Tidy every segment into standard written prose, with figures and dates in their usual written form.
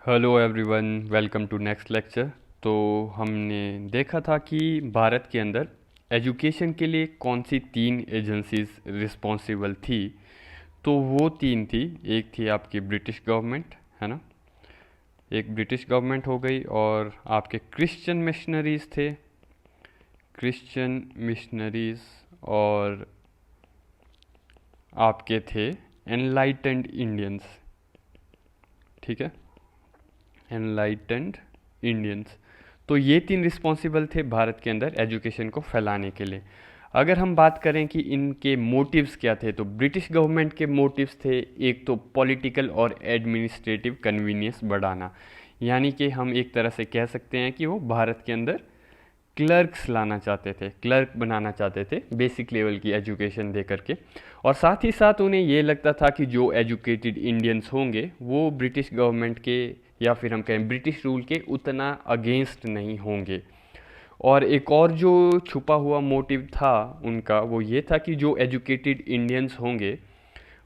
Hello everyone, welcome to next lecture. तो हमने देखा था कि भारत के अंदर एजुकेशन के लिए कौन सी तीन एजेंसीज रिस्पॉन्सिबल थी। तो वो तीन थी, एक थी आपकी ब्रिटिश गवर्नमेंट, है ना। एक ब्रिटिश गवर्नमेंट हो गई, और आपके क्रिश्चियन मिशनरीज थे, क्रिश्चियन मिशनरीज। और आपके थे एनलाइटेंड इंडियंस, ठीक है, एनलाइटेंड इंडियंस। तो ये तीन रिस्पॉन्सिबल थे भारत के अंदर एजुकेशन को फैलाने के लिए। अगर हम बात करें कि इनके मोटिव्स क्या थे, तो ब्रिटिश गवर्नमेंट के मोटिव्स थे, एक तो पॉलिटिकल और एडमिनिस्ट्रेटिव कन्वीनियंस बढ़ाना, यानी कि हम एक तरह से कह सकते हैं कि वो भारत के अंदर क्लर्क्स लाना चाहते थे, क्लर्क बनाना चाहते थे, बेसिक लेवल की एजुकेशन दे करके। और साथ ही साथ उन्हें ये लगता था कि जो एजुकेटेड इंडियंस होंगे वो ब्रिटिश गवर्नमेंट के, या फिर हम कहें ब्रिटिश रूल के, उतना अगेंस्ट नहीं होंगे। और एक और जो छुपा हुआ मोटिव था उनका, वो ये था कि जो एजुकेटेड इंडियंस होंगे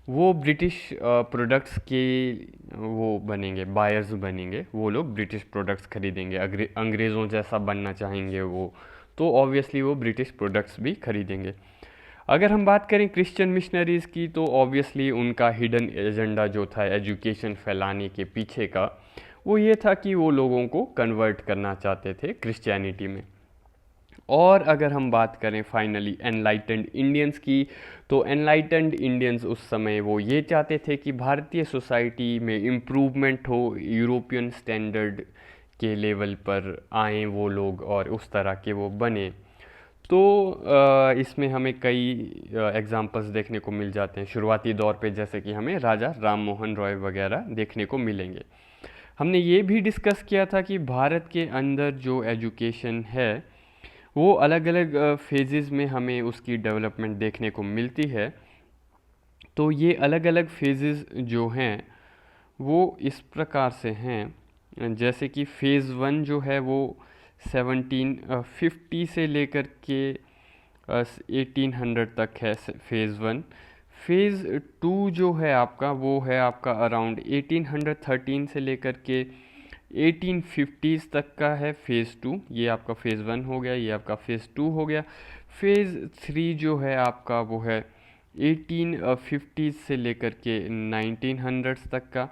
वो ब्रिटिश प्रोडक्ट्स के वो बनेंगे, बायर्स बनेंगे, वो लोग ब्रिटिश प्रोडक्ट्स खरीदेंगे। अंग्रेज़ों जैसा बनना चाहेंगे वो, तो ऑब्वियसली वो ब्रिटिश प्रोडक्ट्स भी खरीदेंगे। अगर हम बात करें क्रिश्चियन मिशनरीज़ की, तो ऑब्वियसली उनका हिडन एजेंडा जो था एजुकेशन फैलाने के पीछे का, वो ये था कि वो लोगों को कन्वर्ट करना चाहते थे क्रिश्चियनिटी में। और अगर हम बात करें फाइनली एनलाइटेंड इंडियंस की, तो एनलाइटेंड इंडियंस उस समय वो ये चाहते थे कि भारतीय सोसाइटी में इम्प्रूवमेंट हो, यूरोपियन स्टैंडर्ड के लेवल पर आएँ वो लोग, और उस तरह के वो बने। तो इसमें हमें कई एग्जाम्पल्स देखने को मिल जाते हैं शुरुआती दौर पे, जैसे कि हमें राजा राम मोहन रॉय वगैरह देखने को मिलेंगे। हमने ये भी डिस्कस किया था कि भारत के अंदर जो एजुकेशन है वो अलग अलग फेजेस में हमें उसकी डेवलपमेंट देखने को मिलती है। तो ये अलग अलग फेजेस जो हैं वो इस प्रकार से हैं, जैसे कि फ़ेज़ वन जो है वो 1750 से लेकर के 1800 तक है, फ़ेज़ वन। फ़ेज़ टू जो है आपका, वो है आपका अराउंड 1813 से लेकर के 1850s तक का है फ़ेज़ टू। ये आपका फ़ेज़ वन हो गया, ये आपका फ़ेज़ टू हो गया। फ़ेज़ थ्री जो है आपका वो है 1850s से लेकर के 1900s तक का।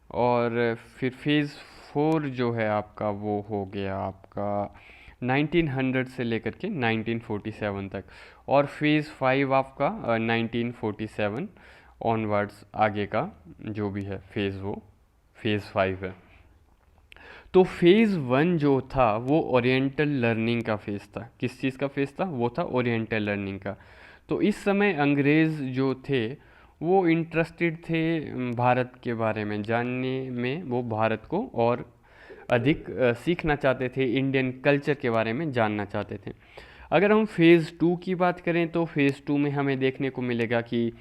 और फिर फ़ेज़ फोर जो है आपका वो हो गया आपका 1900 से लेकर के 1947 तक। और फ़ेज़ फाइव आपका 1947 ऑनवर्ड्स आगे का जो भी है फ़ेज़, वो फ़ेज़ फाइव है। तो फ़ेज़ वन जो था वो ओरिएंटल लर्निंग का फ़ेज़ था। किस चीज़ का फ़ेज़ था? वो था ओरिएंटल लर्निंग का। तो इस समय अंग्रेज़ जो थे वो इंटरेस्टेड थे भारत के बारे में जानने में, वो भारत को और अधिक सीखना चाहते थे, इंडियन कल्चर के बारे में जानना चाहते थे। अगर हम फ़ेज़ टू की बात करें, तो फ़ेज़ टू में हमें देखने को मिलेगा कि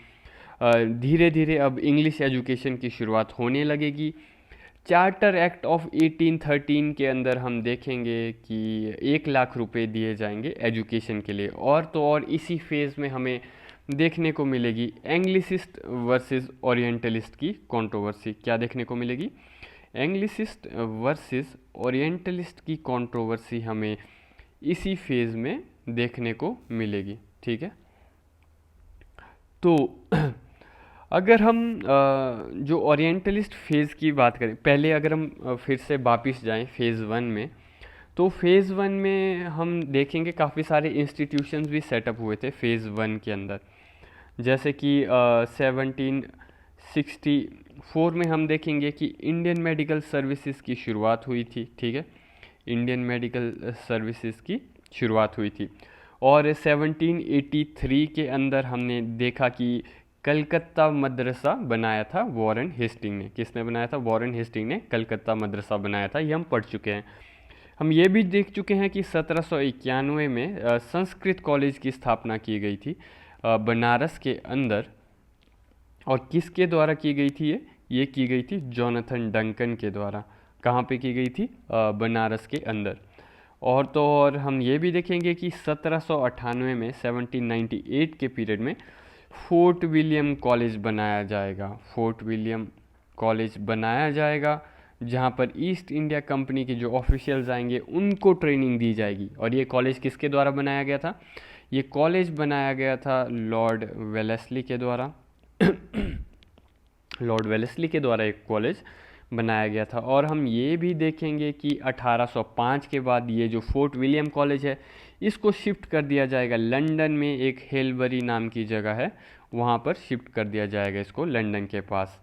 धीरे धीरे अब इंग्लिश एजुकेशन की शुरुआत होने लगेगी। चार्टर एक्ट ऑफ 1813 के अंदर हम देखेंगे कि 1 लाख रुपए दिए जाएंगे एजुकेशन के लिए। और तो और इसी फेज़ में हमें देखने को मिलेगी एंग्लिसिस्ट वर्सेस ओरिएंटलिस्ट की कंट्रोवर्सी। क्या देखने को मिलेगी? एंग्लिसिस्ट वर्सेस ओरिएंटलिस्ट की कंट्रोवर्सी हमें इसी फेज़ में देखने को मिलेगी, ठीक है। तो अगर हम जो ओरिएंटलिस्ट फेज़ की बात करें, पहले अगर हम फिर से वापिस जाएं फ़ेज़ वन में, तो फ़ेज़ वन में हम देखेंगे काफ़ी सारे इंस्टीट्यूशंस भी सेटअप हुए थे फ़ेज़ वन के अंदर। जैसे कि 1764 में हम देखेंगे कि इंडियन मेडिकल सर्विसेज की शुरुआत हुई थी, ठीक है। इंडियन मेडिकल सर्विसेज की शुरुआत हुई थी। और 1783 के अंदर हमने देखा कि कलकत्ता मदरसा बनाया था वॉरेन हेस्टिंग ने। किसने बनाया था? वॉरेन हेस्टिंग ने कलकत्ता मदरसा बनाया था। ये हम पढ़ चुके हैं। हम ये भी देख चुके हैं कि 1791 में संस्कृत कॉलेज की स्थापना की गई थी बनारस के अंदर। और किसके द्वारा की गई थी ये की गई थी जोनाथन डंकन के द्वारा। कहाँ पे की गई थी? बनारस के अंदर। और तो और हम ये भी देखेंगे कि 1798 में 1798 के पीरियड में फोर्ट विलियम कॉलेज बनाया जाएगा। फोर्ट विलियम कॉलेज बनाया जाएगा, जहाँ पर ईस्ट इंडिया कंपनी के जो ऑफिशियल्स आएंगे उनको ट्रेनिंग दी जाएगी। और ये कॉलेज किसके द्वारा बनाया गया था? ये कॉलेज बनाया गया था लॉर्ड वेलेस्ली के द्वारा लॉर्ड वेलेस्ली के द्वारा एक कॉलेज बनाया गया था। और हम ये भी देखेंगे कि 1805 के बाद ये जो फोर्ट विलियम कॉलेज है इसको शिफ्ट कर दिया जाएगा लंदन में, एक हेलबरी नाम की जगह है, वहाँ पर शिफ्ट कर दिया जाएगा इसको लंदन के पास।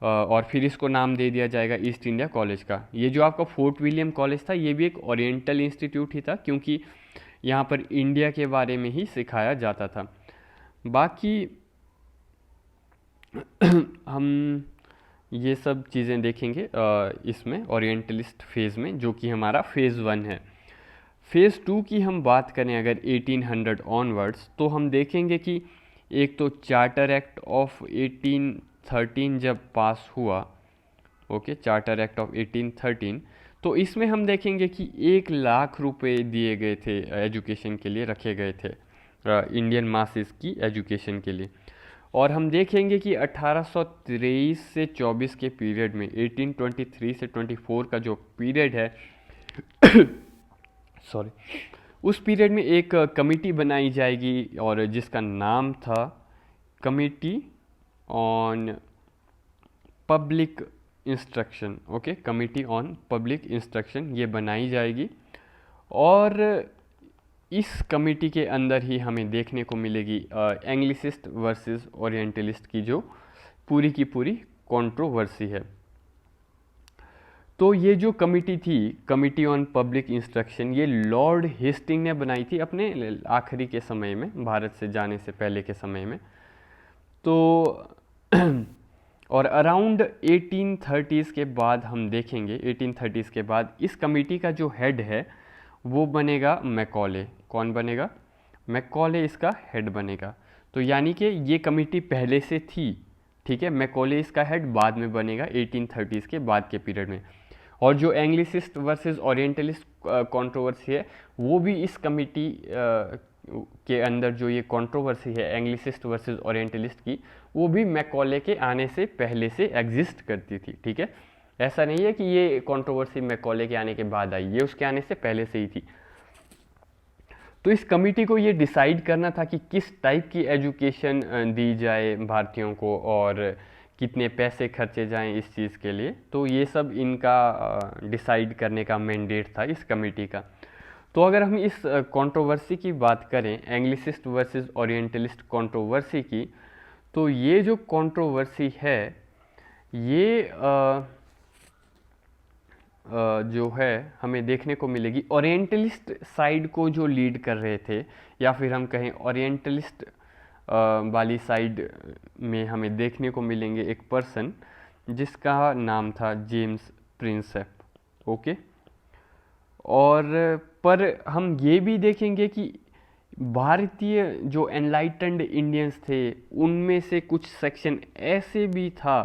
और फिर इसको नाम दे दिया जाएगा ईस्ट इंडिया कॉलेज का। ये जो आपका फोर्ट विलियम कॉलेज था ये भी एक ओरिएंटल इंस्टीट्यूट ही था, क्योंकि यहाँ पर इंडिया के बारे में ही सिखाया जाता था। बाकी हम ये सब चीज़ें देखेंगे इसमें ओरिएंटलिस्ट फेज़ में, जो कि हमारा फेज़ 1 है। फेज़ 2 की हम बात करें अगर 1800 ऑनवर्ड्स, तो हम देखेंगे कि एक तो चार्टर एक्ट ऑफ 1813 जब पास हुआ, ओके, चार्टर एक्ट ऑफ 1813, तो इसमें हम देखेंगे कि 1 लाख रुपए दिए गए थे एजुकेशन के लिए, रखे गए थे इंडियन मासेस की एजुकेशन के लिए। और हम देखेंगे कि 1823 से 24 के पीरियड में, 1823 से 24 का जो पीरियड है सॉरी, उस पीरियड में एक कमिटी बनाई जाएगी और जिसका नाम था committee on public instruction, okay, committee on public instruction ये बनाई जाएगी। और इस कमिटी के अंदर ही हमें देखने को मिलेगी एंग्लिसिस्ट वर्सेस ओरिएंटलिस्ट की जो पूरी की पूरी कंट्रोवर्सी है। तो ये जो कमिटी थी, कमिटी ऑन पब्लिक इंस्ट्रक्शन, ये लॉर्ड हेस्टिंग ने बनाई थी अपने आखिरी के समय में, भारत से जाने से पहले के समय में। तो और अराउंड 1830s के बाद हम देखेंगे, 1830s के बाद इस कमेटी का जो हेड है वो बनेगा मैकॉले। कौन बनेगा? मैकॉले इसका हेड बनेगा। तो यानी कि ये कमेटी पहले से थी, ठीक है, मैकॉले इसका हेड बाद में बनेगा 1830s के बाद के पीरियड में। और जो एंग्लिसिस्ट वर्सेस ओरिएंटलिस्ट कंट्रोवर्सी है वो भी इस कमेटी के अंदर, जो ये कंट्रोवर्सी है एंग्लिसिस्ट वर्सेस ओरिएंटलिस्ट की, वो भी मैकॉले के आने से पहले से एग्जिस्ट करती थी, ठीक है। ऐसा नहीं है कि ये कंट्रोवर्सी मैकॉले के आने के बाद आई, ये उसके आने से पहले से ही थी। तो इस कमेटी को ये डिसाइड करना था कि किस टाइप की एजुकेशन दी जाए भारतीयों को और कितने पैसे खर्चे जाएं इस चीज़ के लिए। तो ये सब इनका डिसाइड करने का मैंडेट था इस कमेटी का। तो अगर हम इस कंट्रोवर्सी की बात करें, एंग्लिसिस्ट वर्सेस ओरिएंटलिस्ट कंट्रोवर्सी की, तो ये जो कंट्रोवर्सी है ये जो है हमें देखने को मिलेगी ओरिएंटलिस्ट साइड को जो लीड कर रहे थे, या फिर हम कहें ओरिएंटलिस्ट वाली साइड में हमें देखने को मिलेंगे एक पर्सन जिसका नाम था जेम्स प्रिंसेप, ओके। और पर हम ये भी देखेंगे कि भारतीय जो एनलाइटेंड इंडियंस थे उनमें से कुछ सेक्शन ऐसे भी था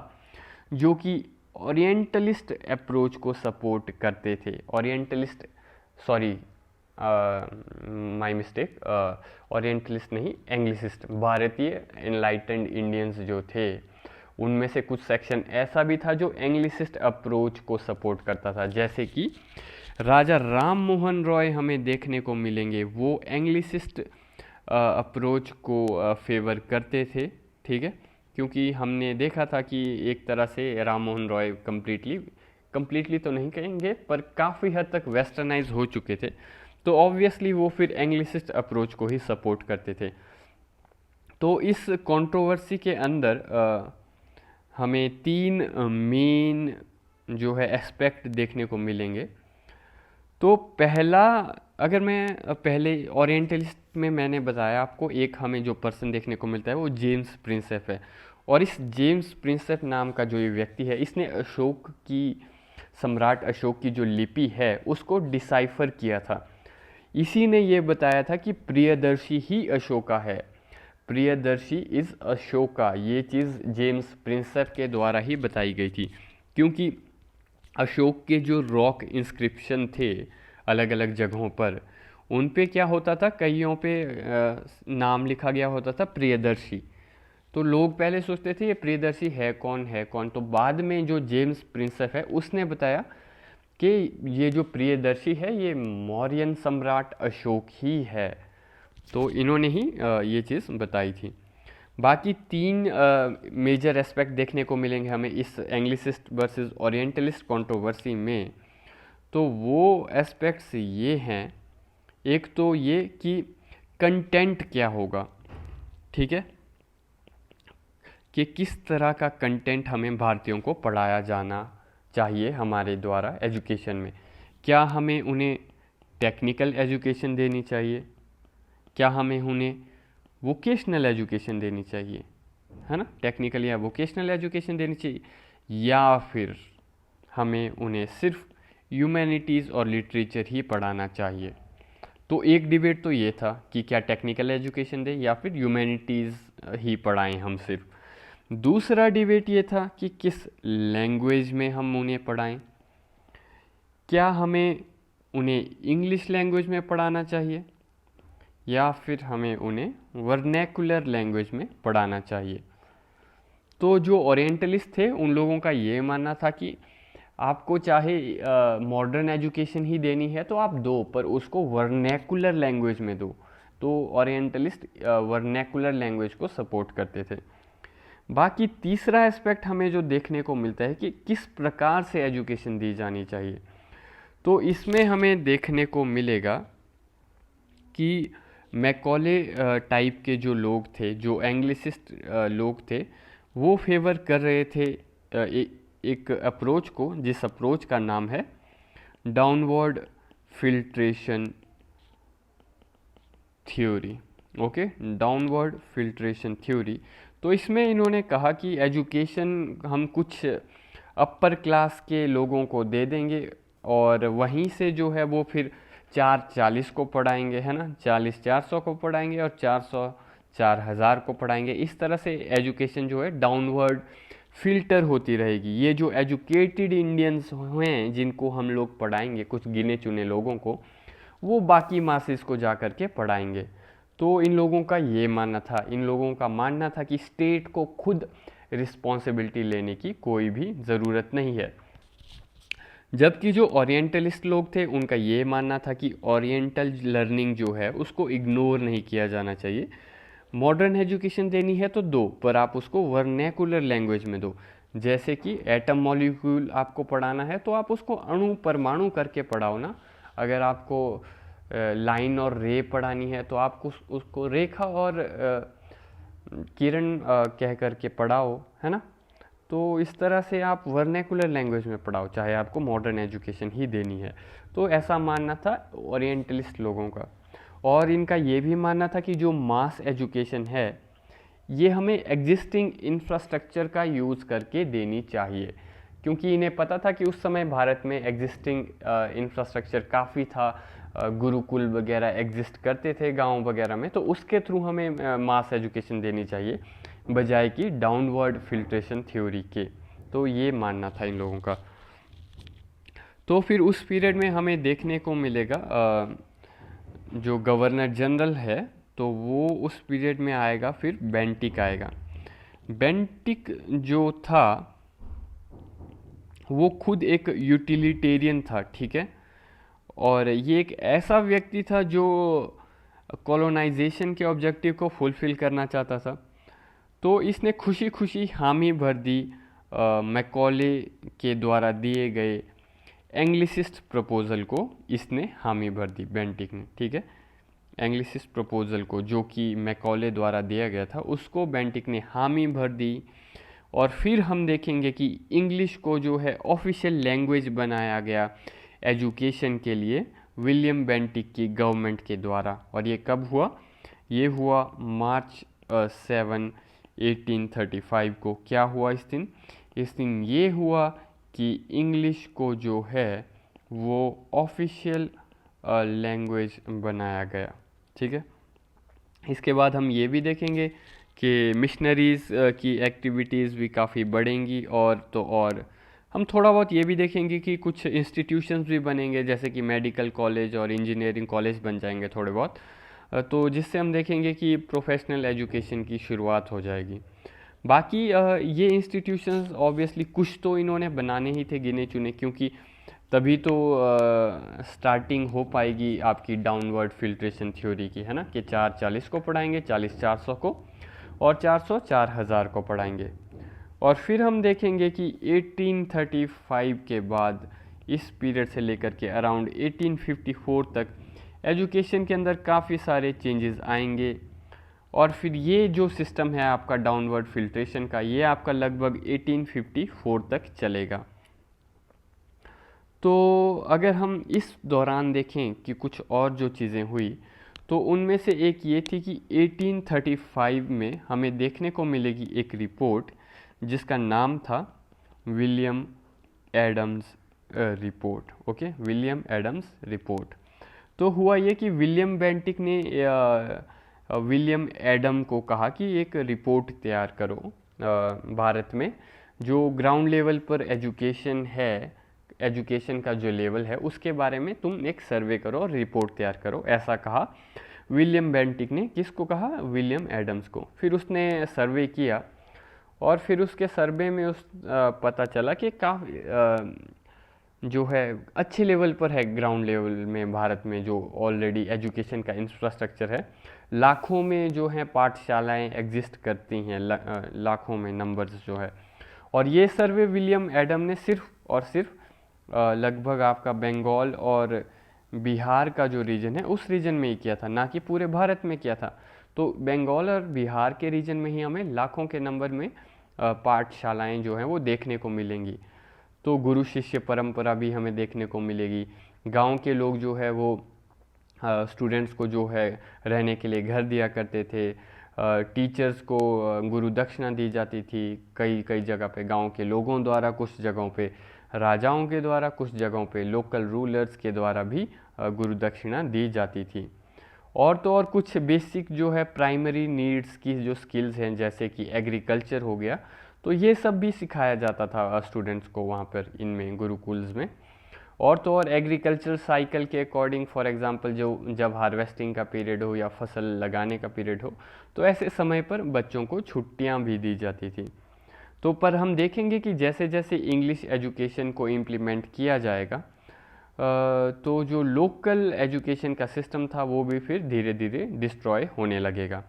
जो कि ओरिएंटलिस्ट अप्रोच को सपोर्ट करते थे। Orientalist, sorry my mistake, orientalist नहीं, एंग्लिसिस्ट, भारतीय एनलाइटेंड इंडियंस जो थे उनमें से कुछ सेक्शन ऐसा भी था जो एंग्लिसिस्ट अप्रोच को सपोर्ट करता था। जैसे कि राजा राम मोहन रॉय हमें देखने को मिलेंगे, वो एंग्लिसिस्ट अप्रोच को फेवर करते थे, ठीक है, क्योंकि हमने देखा था कि एक तरह से राम मोहन रॉय कंप्लीटली तो नहीं कहेंगे पर काफ़ी हद तक वेस्टर्नाइज हो चुके थे, तो ऑब्वियसली वो फिर एंग्लिसिस्ट अप्रोच को ही सपोर्ट करते थे। तो इस कंट्रोवर्सी के अंदर हमें 3 मेन जो है एस्पेक्ट देखने को मिलेंगे। तो पहला, अगर मैं पहले ओरिएंटलिस्ट में मैंने बताया आपको, एक हमें जो पर्सन देखने को मिलता है वो जेम्स प्रिंसेप है। और इस जेम्स प्रिंसेप नाम का जो ये व्यक्ति है, इसने अशोक की, सम्राट अशोक की जो लिपि है उसको डिसाइफर किया था। इसी ने ये बताया था कि प्रियदर्शी ही अशोका है, प्रियदर्शी इज़ अशोका। ये चीज़ जेम्स प्रिंसेप के द्वारा ही बताई गई थी, क्योंकि अशोक के जो रॉक इंस्क्रिप्शन थे अलग अलग जगहों पर, उन पे क्या होता था, कईयों पे नाम लिखा गया होता था प्रियदर्शी। तो लोग पहले सोचते थे ये प्रियदर्शी है कौन, तो बाद में जो जेम्स प्रिंसेप है उसने बताया कि ये जो प्रियदर्शी है ये मौर्यन सम्राट अशोक ही है। तो इन्होंने ही ये चीज़ बताई थी। बाकी तीन मेजर एस्पेक्ट देखने को मिलेंगे हमें इस एंग्लिसिस्ट वर्सेस ओरिएंटलिस्ट कंट्रोवर्सी में। तो वो एस्पेक्ट्स ये हैं, एक तो ये कि कंटेंट क्या होगा, ठीक है, कि किस तरह का कंटेंट हमें भारतीयों को पढ़ाया जाना चाहिए हमारे द्वारा एजुकेशन में। क्या हमें उन्हें टेक्निकल एजुकेशन देनी चाहिए, क्या हमें उन्हें वोकेशनल एजुकेशन देनी चाहिए, है ना, टेक्निकल या वोकेशनल एजुकेशन देनी चाहिए, या फिर हमें उन्हें सिर्फ ह्यूमैनिटीज़ और लिटरेचर ही पढ़ाना चाहिए। तो एक डिबेट तो ये था कि क्या टेक्निकल एजुकेशन दें या फिर ह्यूमैनिटीज़ ही पढ़ाएं हम सिर्फ। दूसरा डिबेट ये था कि किस लैंग्वेज में हम उन्हें पढ़ाएं, क्या हमें उन्हें इंग्लिश लैंग्वेज में पढ़ाना चाहिए या फिर हमें उन्हें वर्नैकुलर लैंग्वेज में पढ़ाना चाहिए। तो जो ओरिएंटलिस्ट थे उन लोगों का ये मानना था कि आपको चाहे मॉडर्न एजुकेशन ही देनी है तो आप दो, पर उसको वर्नैकुलर लैंग्वेज में दो। तो ओरिएंटलिस्ट वर्नैकुलर लैंग्वेज को सपोर्ट करते थे। बाकी तीसरा एस्पेक्ट हमें जो देखने को मिलता है कि किस प्रकार से एजुकेशन दी जानी चाहिए। तो इसमें हमें देखने को मिलेगा कि मैकॉले टाइप के जो लोग थे, जो एंग्लिसिस्ट लोग थे, वो फेवर कर रहे थे एक अप्रोच को, जिस अप्रोच का नाम है downward filtration theory. Okay, downward filtration theory. तो इसमें इन्होंने कहा कि एजुकेशन हम कुछ अपर क्लास के लोगों को दे देंगे और वहीं से जो है वो फिर 440 को पढ़ाएंगे, है ना, 40 400 को पढ़ाएंगे और 400 4000 को पढ़ाएंगे। इस तरह से एजुकेशन जो है डाउनवर्ड फिल्टर होती रहेगी। ये जो एजुकेटेड इंडियंस हैं जिनको हम लोग पढ़ाएंगे, कुछ गिने चुने लोगों को, वो बाकी मासेस को जा कर के पढ़ाएंगे। तो इन लोगों का ये मानना था, इन लोगों का मानना था कि स्टेट को खुद रिस्पॉन्सिबिलिटी लेने की कोई भी ज़रूरत नहीं है। जबकि जो ओरिएंटलिस्ट लोग थे उनका ये मानना था कि ओरिएंटल लर्निंग जो है उसको इग्नोर नहीं किया जाना चाहिए। मॉडर्न एजुकेशन देनी है तो दो, पर आप उसको वर्नैकुलर लैंग्वेज में दो। जैसे कि एटम मॉलिक्यूल आपको पढ़ाना है तो आप उसको अणु परमाणु करके पढ़ाओ ना। अगर आपको लाइन और रे पढ़ानी है तो आपको उसको रेखा और किरण कह करके पढ़ाओ, है ना। तो इस तरह से आप वर्नैकुलर लैंग्वेज में पढ़ाओ, चाहे आपको मॉडर्न एजुकेशन ही देनी है। तो ऐसा मानना था ओरिएंटलिस्ट लोगों का। और इनका ये भी मानना था कि जो मास एजुकेशन है ये हमें एग्जिस्टिंग इंफ्रास्ट्रक्चर का यूज़ करके देनी चाहिए, क्योंकि इन्हें पता था कि उस समय भारत में एग्जिस्टिंग इंफ्रास्ट्रक्चर काफ़ी था, गुरुकुल वगैरह एग्जिस्ट करते थे गांव वगैरह में, तो उसके थ्रू हमें मास एजुकेशन देनी चाहिए बजाय कि डाउनवर्ड फिल्ट्रेशन थ्योरी के। तो ये मानना था इन लोगों का। तो फिर उस पीरियड में हमें देखने को मिलेगा जो गवर्नर जनरल है तो वो उस पीरियड में आएगा, फिर बेंटिक आएगा। बेंटिक जो था वो खुद एक यूटिलिटेरियन था, ठीक है, और ये एक ऐसा व्यक्ति था जो कॉलोनाइजेशन के ऑब्जेक्टिव को फुलफिल करना चाहता था। तो इसने खुशी खुशी हामी भर दी मैकॉले के द्वारा दिए गए एंग्लिसिस्ट प्रपोज़ल को, इसने हामी भर दी बेंटिक ने, ठीक है। एंग्लिसिस्ट प्रपोज़ल को जो कि मैकॉले द्वारा दिया गया था उसको बेंटिक ने हामी भर दी। और फिर हम देखेंगे कि इंग्लिश को जो है ऑफिशियल लैंग्वेज बनाया गया एजुकेशन के लिए विलियम बेंटिक की गवर्नमेंट के द्वारा। और ये कब हुआ? ये हुआ मार्च 7 1835 को। क्या हुआ इस दिन? इस दिन ये हुआ कि इंग्लिश को जो है वो ऑफिशियल लैंग्वेज बनाया गया, ठीक है। इसके बाद हम ये भी देखेंगे कि मिशनरीज़ की एक्टिविटीज़ भी काफ़ी बढ़ेंगी, और तो और हम थोड़ा बहुत ये भी देखेंगे कि कुछ इंस्टीट्यूशंस भी बनेंगे, जैसे कि मेडिकल कॉलेज और इंजीनियरिंग कॉलेज बन जाएंगे थोड़े बहुत, तो जिससे हम देखेंगे कि प्रोफेशनल एजुकेशन की शुरुआत हो जाएगी। बाकी ये इंस्टीट्यूशंस ऑब्वियसली कुछ तो इन्होंने बनाने ही थे गिने चुने, क्योंकि तभी तो स्टार्टिंग हो पाएगी आपकी डाउनवर्ड फिल्ट्रेशन थ्योरी की, है ना, कि 440 को पढ़ाएंगे, 40 400 को, और 400 4000 को पढ़ाएंगे। और फिर हम देखेंगे कि 1835 के बाद इस पीरियड से लेकर के अराउंड 1854 तक एजुकेशन के अंदर काफ़ी सारे चेंजेस आएंगे। और फिर ये जो सिस्टम है आपका डाउनवर्ड फिल्ट्रेशन का, ये आपका लगभग 1854 तक चलेगा। तो अगर हम इस दौरान देखें कि कुछ और जो चीज़ें हुई, तो उनमें से एक ये थी कि 1835 में हमें देखने को मिलेगी एक रिपोर्ट जिसका नाम था William Adams report. Okay, William Adams report. तो हुआ ये कि विलियम बेंटिक ने विलियम एडम को कहा कि एक रिपोर्ट तैयार करो भारत में जो ग्राउंड लेवल पर एजुकेशन है, एजुकेशन का जो लेवल है उसके बारे में तुम एक सर्वे करो और रिपोर्ट तैयार करो, ऐसा कहा विलियम बेंटिक ने। किसको कहा? विलियम एडम्स को। फिर उसने सर्वे किया और फिर उसके सर्वे में पता चला कि काफ़ी जो है अच्छे लेवल पर है, ग्राउंड लेवल में भारत में जो ऑलरेडी एजुकेशन का इंफ्रास्ट्रक्चर है, लाखों में जो है पाठशालाएं एग्जिस्ट करती हैं, लाखों में नंबर्स जो है। और ये सर्वे विलियम एडम ने सिर्फ और सिर्फ लगभग आपका बंगाल और बिहार का जो रीजन है उस रीजन में ही किया था, ना कि पूरे भारत में किया था। तो बंगाल और बिहार के रीजन में ही हमें लाखों के नंबर में पाठशालाएं जो हैं वो देखने को मिलेंगी। तो गुरु शिष्य परंपरा भी हमें देखने को मिलेगी। गांव के लोग जो है वो स्टूडेंट्स को जो है रहने के लिए घर दिया करते थे, टीचर्स को गुरु दक्षिणा दी जाती थी कई कई जगह पे, गांव के लोगों द्वारा, कुछ जगहों पे राजाओं के द्वारा, कुछ जगहों पे लोकल रूलर्स के द्वारा भी गुरु दक्षिणा दी जाती थी। और तो और कुछ बेसिक जो है प्राइमरी नीड्स की जो स्किल्स हैं, जैसे कि एग्रीकल्चर हो गया, तो ये सब भी सिखाया जाता था स्टूडेंट्स को वहाँ पर इनमें गुरुकुल्स में। और तो और एग्रीकल्चर साइकिल के अकॉर्डिंग, फॉर एग्जांपल जो जब हार्वेस्टिंग का पीरियड हो या फसल लगाने का पीरियड हो, तो ऐसे समय पर बच्चों को छुट्टियां भी दी जाती थी। तो पर हम देखेंगे कि जैसे जैसे इंग्लिश एजुकेशन को इम्प्लीमेंट किया जाएगा, तो जो लोकल एजुकेशन का सिस्टम था वो भी फिर धीरे धीरे डिस्ट्रॉय होने लगेगा।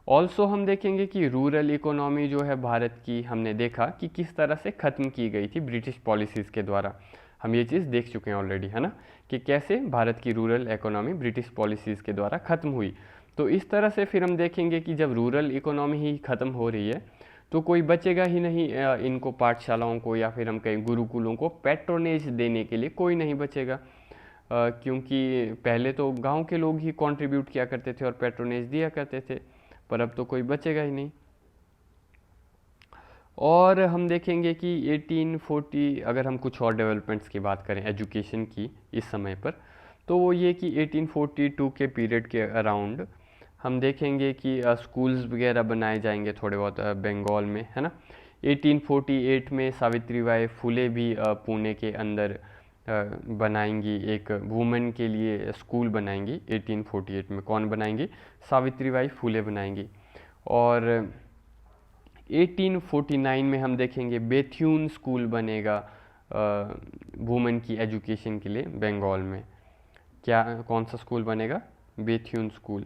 ऑल्सो हम देखेंगे कि रूरल इकोनॉमी जो है भारत की, हमने देखा कि किस तरह से ख़त्म की गई थी ब्रिटिश पॉलिसीज़ के द्वारा। हम ये चीज़ देख चुके हैं ऑलरेडी, है ना, कि कैसे भारत की रूरल इकोनॉमी ब्रिटिश पॉलिसीज़ के द्वारा ख़त्म हुई। तो इस तरह से फिर हम देखेंगे कि जब रूरल इकोनॉमी ही ख़त्म हो रही है तो कोई बचेगा ही नहीं इनको पाठशालाओं को, या फिर हम कहें गुरुकुलों को पैट्रोनेज देने के लिए कोई नहीं बचेगा, क्योंकि पहले तो गांव के लोग ही कंट्रीब्यूट किया करते थे और पैट्रोनेज दिया करते थे, पर अब तो कोई बचेगा ही नहीं। और हम देखेंगे कि 1840, अगर हम कुछ और डेवलपमेंट्स की बात करें एजुकेशन की इस समय पर, तो वो ये कि 1842 के पीरियड के अराउंड हम देखेंगे कि स्कूल्स वगैरह बनाए जाएंगे थोड़े बहुत बंगाल में, है ना। 1848 में सावित्रीबाई फुले भी पुणे के अंदर बनाएंगी, एक वुमेन के लिए स्कूल बनाएंगी। 1848 में कौन बनाएंगी? सावित्रीबाई फुले बनाएंगी। और 1849 में हम देखेंगे बेथ्यून स्कूल बनेगा वुमेन की एजुकेशन के लिए बंगाल में। क्या, कौन सा स्कूल बनेगा? Bethune school.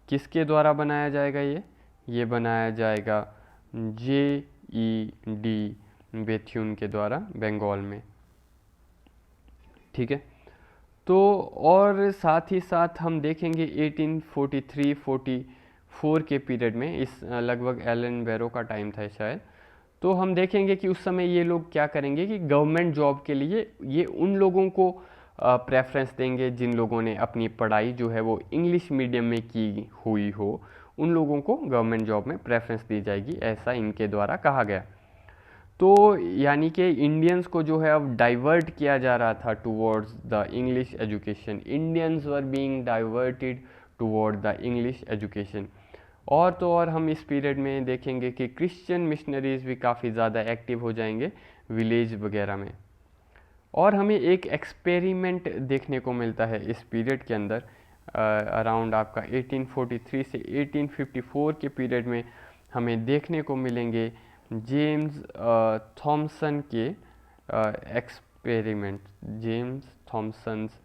किसके द्वारा बनाया जाएगा? ये बनाया जाएगा JED बेथ्यून के द्वारा बंगाल में, ठीक है। तो और साथ ही साथ हम देखेंगे 1843-44 के पीरियड में, इस लगभग एलन बैरो का टाइम था शायद, तो हम देखेंगे कि उस समय ये लोग क्या करेंगे कि गवर्नमेंट जॉब के लिए ये उन लोगों को प्रेफरेंस देंगे जिन लोगों ने अपनी पढ़ाई जो है वो इंग्लिश मीडियम में की हुई हो, उन लोगों को गवर्नमेंट जॉब में प्रेफरेंस दी जाएगी, ऐसा इनके द्वारा कहा गया। तो यानी कि इंडियंस को जो है अब डाइवर्ट किया जा रहा था towards the English education. Indians were being diverted toward the English education. और तो और हम इस पीरियड में देखेंगे कि क्रिश्चियन मिशनरीज भी काफ़ी ज़्यादा एक्टिव हो जाएंगे विलेज वगैरह में। और हमें एक एक्सपेरिमेंट देखने को मिलता है इस पीरियड के अंदर, अराउंड आपका 1843 से 1854 के पीरियड में हमें देखने को मिलेंगे जेम्स थॉमसन के एक्सपेरिमेंट, जेम्स थॉमसन्स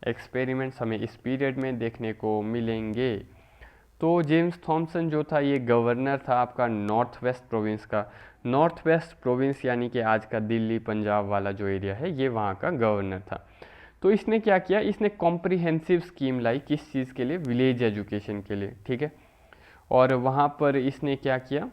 एक्सपेरिमेंट्स हमें इस पीरियड में देखने को मिलेंगे। तो जेम्स थॉमसन जो था ये गवर्नर था आपका नॉर्थ वेस्ट प्रोविंस का। नॉर्थ वेस्ट प्रोविंस यानी कि आज का दिल्ली पंजाब वाला जो एरिया है, ये वहाँ का गवर्नर था। तो इसने क्या किया, इसने कॉम्प्रिहेंसिव स्कीम लाई, किस चीज़ के लिए, विलेज एजुकेशन के लिए, ठीक है। और वहाँ पर इसने क्या किया,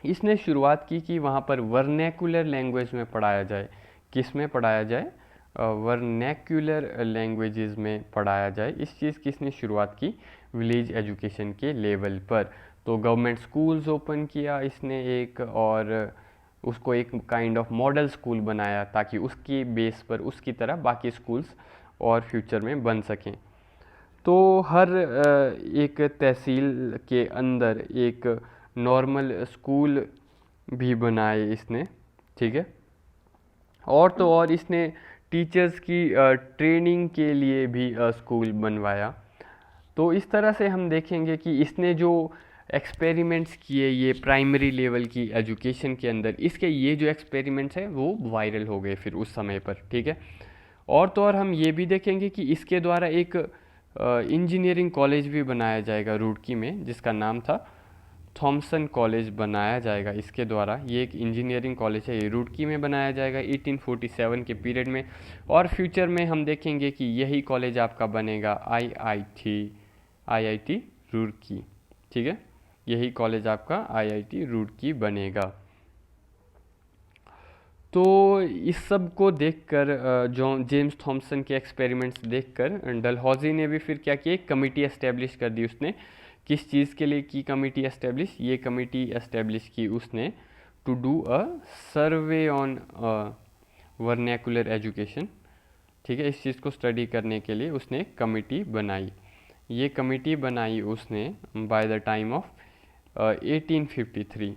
इसने शुरुआत की कि वहाँ पर वर्नैकुलर लैंग्वेज में पढ़ाया जाए। किस में पढ़ाया जाए, वर्नैकुलर लैंग्वेजेस में पढ़ाया जाए। इस चीज़ की इसने शुरुआत की विलेज एजुकेशन के लेवल पर। तो गवर्नमेंट स्कूल्स ओपन किया इसने एक, और उसको एक काइंड ऑफ मॉडल स्कूल बनाया ताकि उसकी बेस पर उसकी तरह बाकी स्कूल्स और फ्यूचर में बन सकें। तो हर एक तहसील के अंदर एक नॉर्मल स्कूल भी बनाए इसने, ठीक है। और तो और इसने टीचर्स की ट्रेनिंग के लिए भी स्कूल बनवाया। तो इस तरह से हम देखेंगे कि इसने जो एक्सपेरिमेंट्स किए ये प्राइमरी लेवल की एजुकेशन के अंदर, इसके ये जो एक्सपेरिमेंट्स हैं वो वायरल हो गए फिर उस समय पर, ठीक है। और तो और हम ये भी देखेंगे कि इसके द्वारा एक इंजीनियरिंग कॉलेज भी बनाया जाएगा रुड़की में, जिसका नाम था थॉमसन कॉलेज बनाया जाएगा इसके द्वारा। ये एक इंजीनियरिंग कॉलेज है, ये रुड़की में बनाया जाएगा 1847 के पीरियड में। और फ्यूचर में हम देखेंगे कि यही कॉलेज आपका बनेगा आईआईटी रुड़की, ठीक है। यही कॉलेज आपका आईआईटी रुड़की बनेगा। तो इस सब को देखकर जेम्स थॉमसन के एक्सपेरिमेंट्स देखकर डलहौजी ने भी फिर क्या किया, एक कमेटी एस्टेब्लिश कर दी उसने। किस चीज़ के लिए की कमेटी एस्टेब्लिश, ये कमेटी एस्टेब्लिश की उसने to do a survey on vernacular education, ठीक है। इस चीज़ को स्टडी करने के लिए उसने एक कमेटी बनाई। ये कमेटी बनाई उसने बाय द टाइम ऑफ 1853।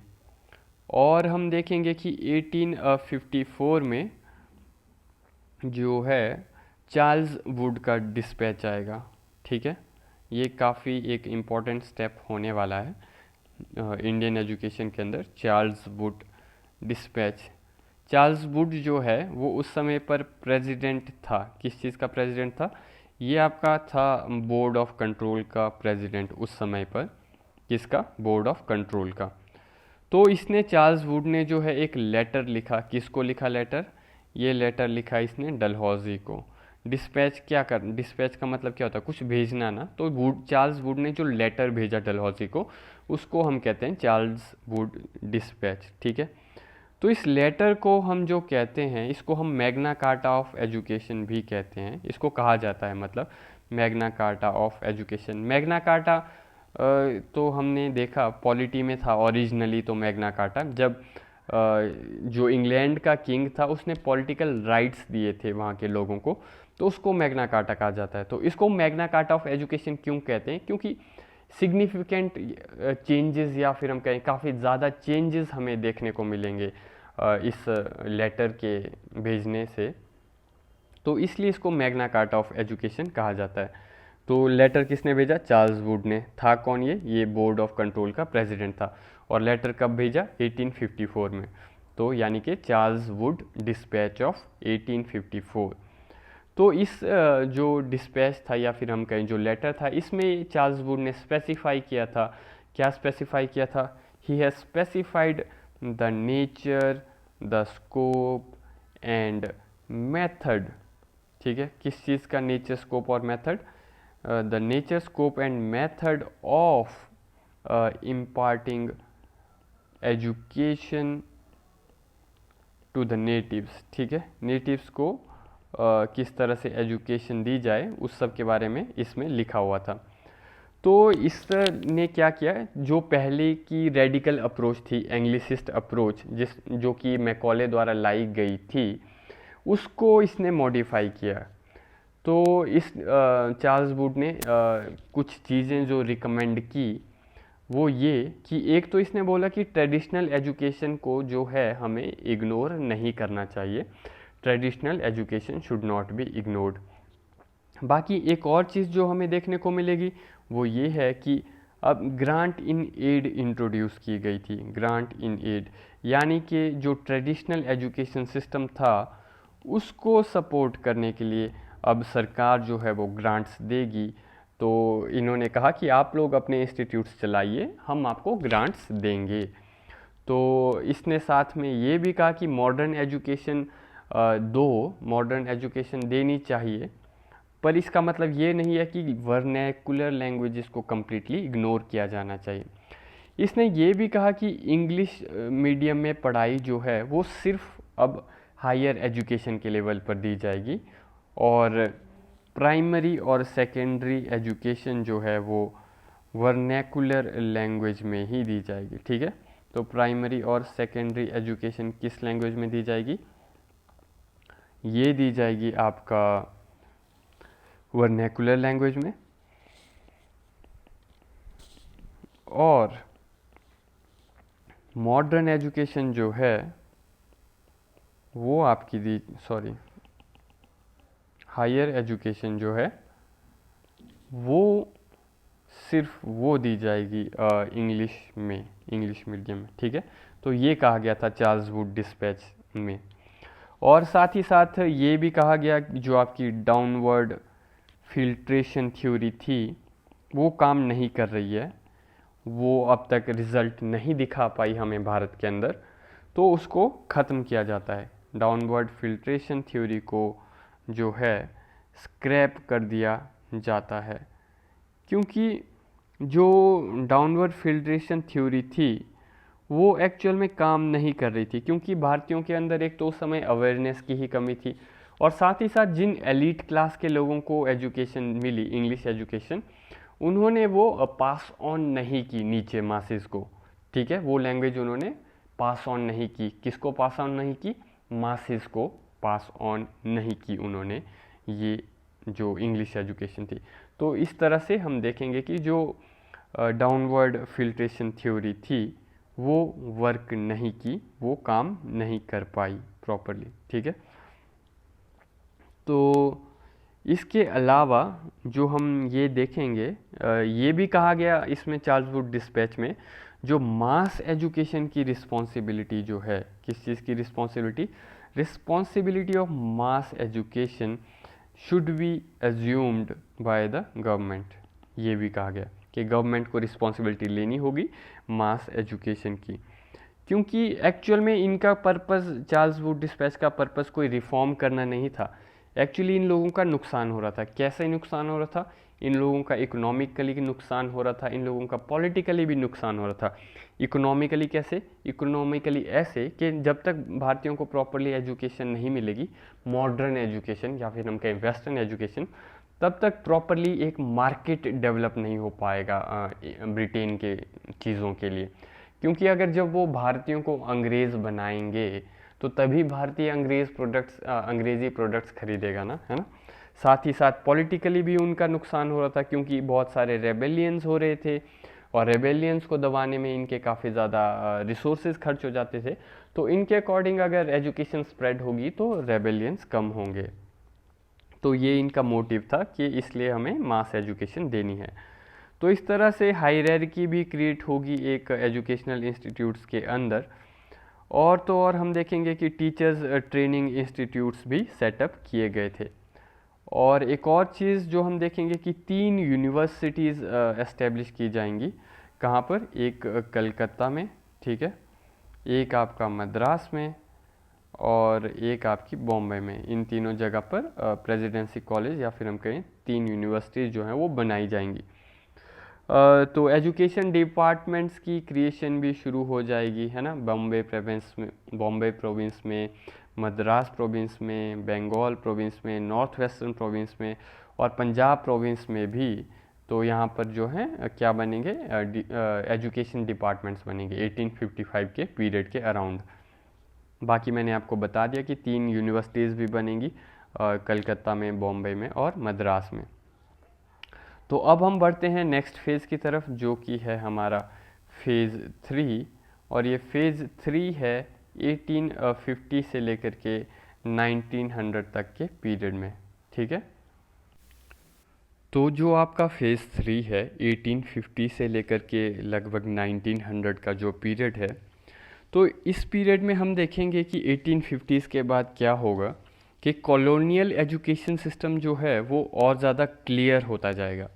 और हम देखेंगे कि 1854 में जो है चार्ल्स वुड का डिस्पैच आएगा, ठीक है। ये काफ़ी एक इम्पॉर्टेंट स्टेप होने वाला है इंडियन एजुकेशन के अंदर, Charles Wood dispatch. Charles Wood जो है वो उस समय पर प्रेसिडेंट था। किस चीज़ का प्रेसिडेंट था, ये आपका था बोर्ड ऑफ कंट्रोल का प्रेसिडेंट उस समय पर। किसका, बोर्ड ऑफ कंट्रोल का। तो इसने चार्ल्स वुड ने जो है एक लेटर लिखा, किसको लिखा लेटर, ये लेटर लिखा इसने डलहौजी को। डिस्पैच क्या कर, डिस्पैच का मतलब क्या होता है, कुछ भेजना ना। तो चार्ल्स वुड ने जो लेटर भेजा डलहौजी को, उसको हम कहते हैं चार्ल्स वुड डिस्पैच, ठीक है। तो इस लेटर को हम जो कहते हैं, इसको हम मैग्ना कार्टा ऑफ एजुकेशन भी कहते हैं। इसको कहा जाता है मतलब Magna carta of education. Magna carta तो हमने देखा पॉलिटी में था ओरिजिनली। तो मैग्ना कार्टा जब जो इंग्लैंड का किंग था उसने पॉलिटिकल राइट्स दिए थे वहाँ के लोगों को, तो उसको मैग्ना कार्टा कहा जाता है। तो इसको मैग्ना कार्टा ऑफ एजुकेशन क्यों कहते हैं, क्योंकि सिग्निफिकेंट चेंजेस या फिर हम कहें काफ़ी ज़्यादा चेंजेस हमें देखने को मिलेंगे इस लेटर के भेजने से। तो इसलिए इसको मैग्ना कार्टा ऑफ एजुकेशन कहा जाता है। तो लेटर किसने भेजा, चार्ल्स वुड ने। था कौन ये बोर्ड ऑफ कंट्रोल का प्रेसिडेंट था। और लेटर कब भेजा, 1854 में। तो यानी कि चार्ल्स वुड डिस्पैच ऑफ 1854। तो इस जो डिस्पैच था या फिर हम कहें जो लेटर था, इसमें चार्ल्स वुड ने स्पेसिफाई किया था, क्या स्पेसिफाई किया था, he has specified the nature, the scope and method, ठीक है। किस चीज़ का नेचर, स्कोप और method, the nature, scope and method of imparting education to the natives, ठीक है। नेटिव्स को किस तरह से एजुकेशन दी जाए उस सब के बारे में इसमें लिखा हुआ था। तो इसने क्या किया, जो पहले की रेडिकल अप्रोच थी, एंग्लिसिस्ट अप्रोच, जो कि मैकॉले द्वारा लाई गई थी, उसको इसने मॉडिफाई किया। तो इस चार्ल्स वुड ने कुछ चीज़ें जो रिकमेंड की वो ये कि एक तो इसने बोला कि ट्रेडिशनल एजुकेशन को जो है हमें इग्नोर नहीं करना चाहिए। Traditional education should not be ignored. बाकी एक और चीज़ जो हमें देखने को मिलेगी वो ये है कि अब ग्रांट इन एड इंट्रोड्यूस की गई थी। ग्रांट इन एड यानी कि जो ट्रेडिशनल एजुकेशन सिस्टम था उसको सपोर्ट करने के लिए अब सरकार जो है वो ग्रांट्स देगी। तो इन्होंने कहा कि आप लोग अपने इंस्टीट्यूट्स चलाइए, हम आपको ग्रांट्स देंगे। तो इसने साथ में ये भी कहा कि मॉडर्न एजुकेशन देनी चाहिए, पर इसका मतलब ये नहीं है कि वर्नैकुलर लैंग्वेजेस को कम्प्लीटली इग्नोर किया जाना चाहिए। इसने ये भी कहा कि इंग्लिश मीडियम में पढ़ाई जो है वो सिर्फ अब हायर एजुकेशन के लेवल पर दी जाएगी और प्राइमरी और सेकेंडरी एजुकेशन जो है वो वर्नैकुलर लैंग्वेज में ही दी जाएगी। ठीक है, तो प्राइमरी और सेकेंडरी एजुकेशन किस लैंग्वेज में दी जाएगी? ये दी जाएगी आपका वर्नैकुलर लैंग्वेज में। और मॉडर्न एजुकेशन जो है वो आपकी हायर एजुकेशन जो है वो सिर्फ वो दी जाएगी इंग्लिश मीडियम में। ठीक है, तो ये कहा गया था चार्ल्स वुड डिस्पैच में। और साथ ही साथ ये भी कहा गया कि जो आपकी डाउनवर्ड फिल्ट्रेशन थ्योरी थी वो काम नहीं कर रही है, वो अब तक रिज़ल्ट नहीं दिखा पाई हमें भारत के अंदर, तो उसको ख़त्म किया जाता है। डाउनवर्ड फिल्ट्रेशन थ्योरी को जो है स्क्रैप कर दिया जाता है, क्योंकि जो डाउनवर्ड फिल्ट्रेशन थ्योरी थी वो एक्चुअल में काम नहीं कर रही थी, क्योंकि भारतीयों के अंदर एक तो उस समय अवेयरनेस की ही कमी थी, और साथ ही साथ जिन एलीट क्लास के लोगों को एजुकेशन मिली इंग्लिश एजुकेशन, उन्होंने वो पास ऑन नहीं की नीचे मासेस को। ठीक है, वो लैंग्वेज उन्होंने पास ऑन नहीं की। किसको पास ऑन नहीं की? मासेस को पास ऑन नहीं की उन्होंने, ये जो इंग्लिश एजुकेशन थी। तो इस तरह से हम देखेंगे कि जो डाउनवर्ड फिल्ट्रेशन थ्योरी थी वो वर्क नहीं की, वो काम नहीं कर पाई प्रॉपरली। ठीक है, तो इसके अलावा जो हम ये देखेंगे, ये भी कहा गया इसमें चार्ल्स वुड डिस्पैच में, जो मास एजुकेशन की रिस्पॉन्सिबिलिटी जो है, किस चीज़ की responsibility of mass education should be assumed by the government. ये भी कहा गया कि गवर्नमेंट को रिस्पॉन्सिबिलिटी लेनी होगी मास एजुकेशन की, क्योंकि एक्चुअल में इनका पर्पस, चार्ल्स वुड डिस्पैच का पर्पस कोई रिफॉर्म करना नहीं था। एक्चुअली इन लोगों का नुकसान हो रहा था। कैसे नुकसान हो रहा था? इन लोगों का इकोनॉमिकली नुकसान हो रहा था, इन लोगों का पॉलिटिकली भी नुकसान हो रहा था। इकोनॉमिकली कैसे? इकोनॉमिकली ऐसे कि जब तक भारतीयों को प्रॉपरली एजुकेशन नहीं मिलेगी, मॉडर्न एजुकेशन या फिर हम कहें वेस्टर्न एजुकेशन, तब तक प्रॉपरली एक मार्केट डेवलप नहीं हो पाएगा ब्रिटेन के चीज़ों के लिए। क्योंकि अगर जब वो भारतीयों को अंग्रेज़ बनाएंगे तो तभी भारतीय अंग्रेज़ी प्रोडक्ट्स खरीदेगा ना, है ना। साथ ही साथ पॉलिटिकली भी उनका नुकसान हो रहा था, क्योंकि बहुत सारे रेबेलियंस हो रहे थे और रेबेलियंस को दबाने में इनके काफ़ी ज़्यादा रिसोर्सेज खर्च हो जाते थे। तो इनके अकॉर्डिंग अगर एजुकेशन स्प्रेड होगी तो रेबेलियंस कम होंगे। तो ये इनका मोटिव था कि इसलिए हमें मास एजुकेशन देनी है। तो इस तरह से हायरार्की भी क्रिएट होगी एक एजुकेशनल इंस्टीट्यूट्स के अंदर। और तो और हम देखेंगे कि टीचर्स ट्रेनिंग इंस्टीट्यूट्स भी सेटअप किए गए थे। और एक और चीज़ जो हम देखेंगे कि 3 यूनिवर्सिटीज़ एस्टेब्लिश की जाएंगी। कहाँ पर? एक कलकत्ता में, ठीक है, एक आपका मद्रास में और एक आपकी बॉम्बे में। इन तीनों जगह पर प्रेसिडेंसी कॉलेज या फिर हम कहें 3 यूनिवर्सिटीज़ जो हैं वो बनाई जाएंगी। तो एजुकेशन डिपार्टमेंट्स की क्रिएशन भी शुरू हो जाएगी, है ना। बॉम्बे प्रोविंस में, मद्रास प्रोविंस में, बंगाल प्रोविंस में, नॉर्थ वेस्टर्न प्रोविंस में और पंजाब प्रोविंस में भी। तो यहाँ पर जो है क्या बनेंगे? एजुकेशन डिपार्टमेंट्स बनेंगे 1855 के पीरियड के अराउंड। बाकी मैंने आपको बता दिया कि 3 यूनिवर्सिटीज़ भी बनेंगी कलकत्ता में, बॉम्बे में और मद्रास में। तो अब हम बढ़ते हैं नेक्स्ट फेज़ की तरफ, जो कि है हमारा फेज़ 3। और ये फेज़ 3 है 1850 से लेकर के 1900 तक के पीरियड में। ठीक है, तो जो आपका फेज़ 3 है 1850 से लेकर के लगभग 1900 का जो पीरियड है, तो इस पीरियड में हम देखेंगे कि 1850s के बाद क्या होगा कि कॉलोनियल एजुकेशन सिस्टम जो है वो और ज़्यादा क्लियर होता जाएगा।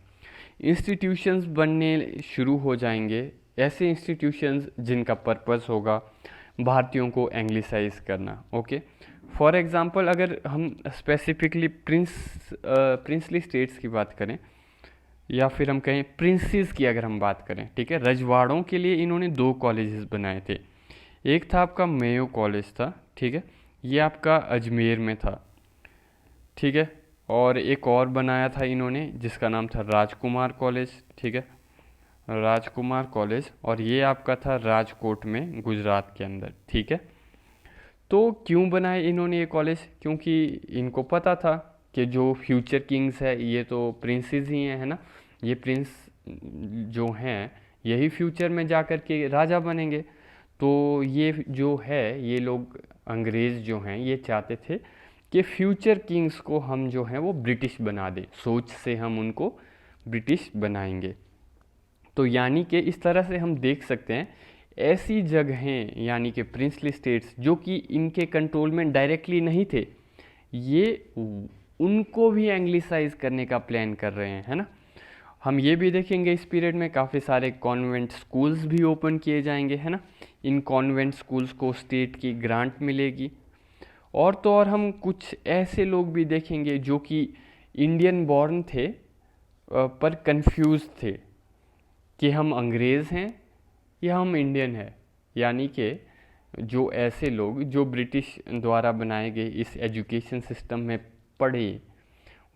इंस्टीट्यूशंस बनने शुरू हो जाएंगे, ऐसे इंस्टीट्यूशंस जिनका पर्पस होगा भारतीयों को एंग्लिसाइज करना। ओके, फॉर एग्ज़ाम्पल अगर हम स्पेसिफिकली प्रिंसली स्टेट्स की बात करें या फिर हम कहें प्रिंसेस की अगर हम बात करें, ठीक है, रजवाड़ों के लिए इन्होंने 2 कॉलेजेस बनाए थे। एक था आपका मेयो कॉलेज था, ठीक है, ये आपका अजमेर में था, ठीक है, और एक और बनाया था इन्होंने जिसका नाम था राजकुमार कॉलेज, ठीक है, राजकुमार कॉलेज, और ये आपका था राजकोट में गुजरात के अंदर, ठीक है। तो क्यों बनाए इन्होंने ये कॉलेज? क्योंकि इनको पता था कि जो फ्यूचर किंग्स है ये तो प्रिंसेस ही हैं, है ना, ये प्रिंस जो हैं यही फ्यूचर में जा कर के राजा बनेंगे। तो ये जो है ये लोग अंग्रेज़ जो हैं ये चाहते थे कि फ्यूचर किंग्स को हम जो हैं वो ब्रिटिश बना दें, सोच से हम उनको ब्रिटिश बनाएंगे। तो यानी कि इस तरह से हम देख सकते हैं ऐसी जगहें यानी कि प्रिंसली स्टेट्स जो कि इनके कंट्रोल में डायरेक्टली नहीं थे, ये उनको भी एंग्लिसाइज करने का प्लान कर रहे हैं, है ना। हम ये भी देखेंगे इस पीरियड में काफ़ी सारे कॉन्वेंट स्कूल्स भी ओपन किए जाएंगे, है ना। इन कॉन्वेंट स्कूल्स को स्टेट की ग्रांट मिलेगी। और तो और हम कुछ ऐसे लोग भी देखेंगे जो कि इंडियन बॉर्न थे पर कंफ्यूज थे कि हम अंग्रेज़ हैं या हम इंडियन हैं। यानी कि जो ऐसे लोग जो ब्रिटिश द्वारा बनाए गए इस एजुकेशन सिस्टम में पढ़े,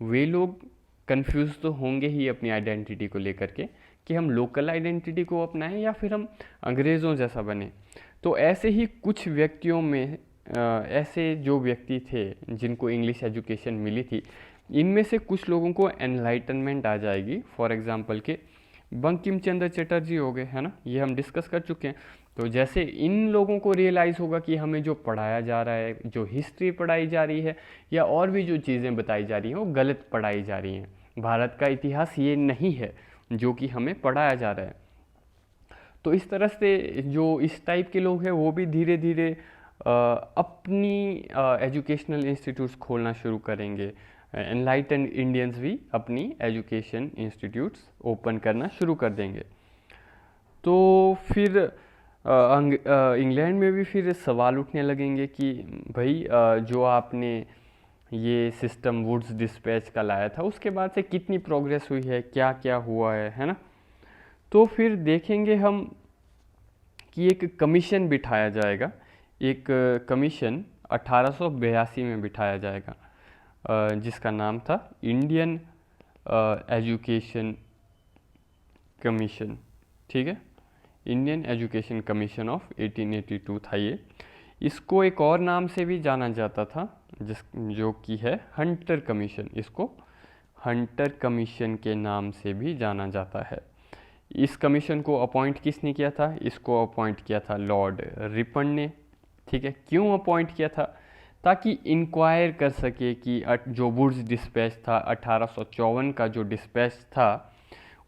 वे लोग कंफ्यूज तो होंगे ही अपनी आइडेंटिटी को लेकर के कि हम लोकल आइडेंटिटी को अपनाएं या फिर हम अंग्रेज़ों जैसा बने। तो ऐसे ही कुछ व्यक्तियों में ऐसे जो व्यक्ति थे जिनको इंग्लिश एजुकेशन मिली थी, इनमें से कुछ लोगों को एनलाइटनमेंट आ जाएगी। फॉर एग्जांपल के बंकिम चंद्र चटर्जी हो गए, है ना, ये हम डिस्कस कर चुके हैं। तो जैसे इन लोगों को रियलाइज़ होगा कि हमें जो पढ़ाया जा रहा है, जो हिस्ट्री पढ़ाई जा रही है या और भी जो चीज़ें बताई जा रही हैं वो गलत पढ़ाई जा रही हैं, भारत का इतिहास ये नहीं है जो कि हमें पढ़ाया जा रहा है। तो इस तरह से जो इस टाइप के लोग हैं वो भी धीरे धीरे अपनी एजुकेशनल इंस्टीट्यूट्स खोलना शुरू करेंगे। एनलाइटेंड इंडियंस भी अपनी एजुकेशन इंस्टीट्यूट्स ओपन करना शुरू कर देंगे। तो फिर इंग्लैंड में भी फिर सवाल उठने लगेंगे कि भाई जो आपने ये सिस्टम वुड्स डिस्पैच का लाया था उसके बाद से कितनी प्रोग्रेस हुई है, क्या क्या हुआ है ना। तो फिर देखेंगे हम कि एक कमीशन बिठाया जाएगा, एक कमीशन 1882 में बिठाया जाएगा जिसका नाम था इंडियन एजुकेशन कमीशन, ठीक है, इंडियन एजुकेशन कमीशन ऑफ 1882 था ये। इसको एक और नाम से भी जाना जाता था जो कि है हंटर कमीशन, इसको हंटर कमीशन के नाम से भी जाना जाता है। इस कमीशन को अपॉइंट किसने किया था? इसको अपॉइंट किया था लॉर्ड रिपन ने, ठीक है। क्यों अपॉइंट किया था? ताकि इंक्वायर कर सके कि जो वुड्स डिस्पैच था 1854 का जो डिस्पैच था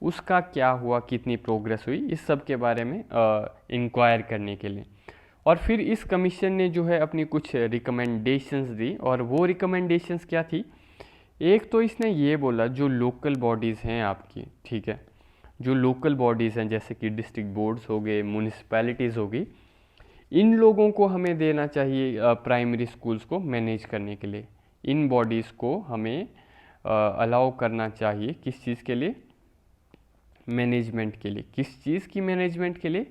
उसका क्या हुआ, कितनी प्रोग्रेस हुई, इस सब के बारे में इंक्वायर करने के लिए। और फिर इस कमीशन ने जो है अपनी कुछ रिकमेंडेशंस दी, और वो रिकमेंडेशंस क्या थी? एक तो इसने ये बोला जो लोकल बॉडीज़ हैं आपकी, ठीक है, जो लोकल बॉडीज़ हैं जैसे कि डिस्ट्रिक्ट बोर्ड्स हो गए, म्यूनिसिपैलिटीज़ हो गई, इन लोगों को हमें देना चाहिए प्राइमरी स्कूल्स को मैनेज करने के लिए। इन बॉडीज़ को हमें अलाउ करना चाहिए किस चीज़ के लिए? मैनेजमेंट के लिए। किस चीज़ की मैनेजमेंट के लिए?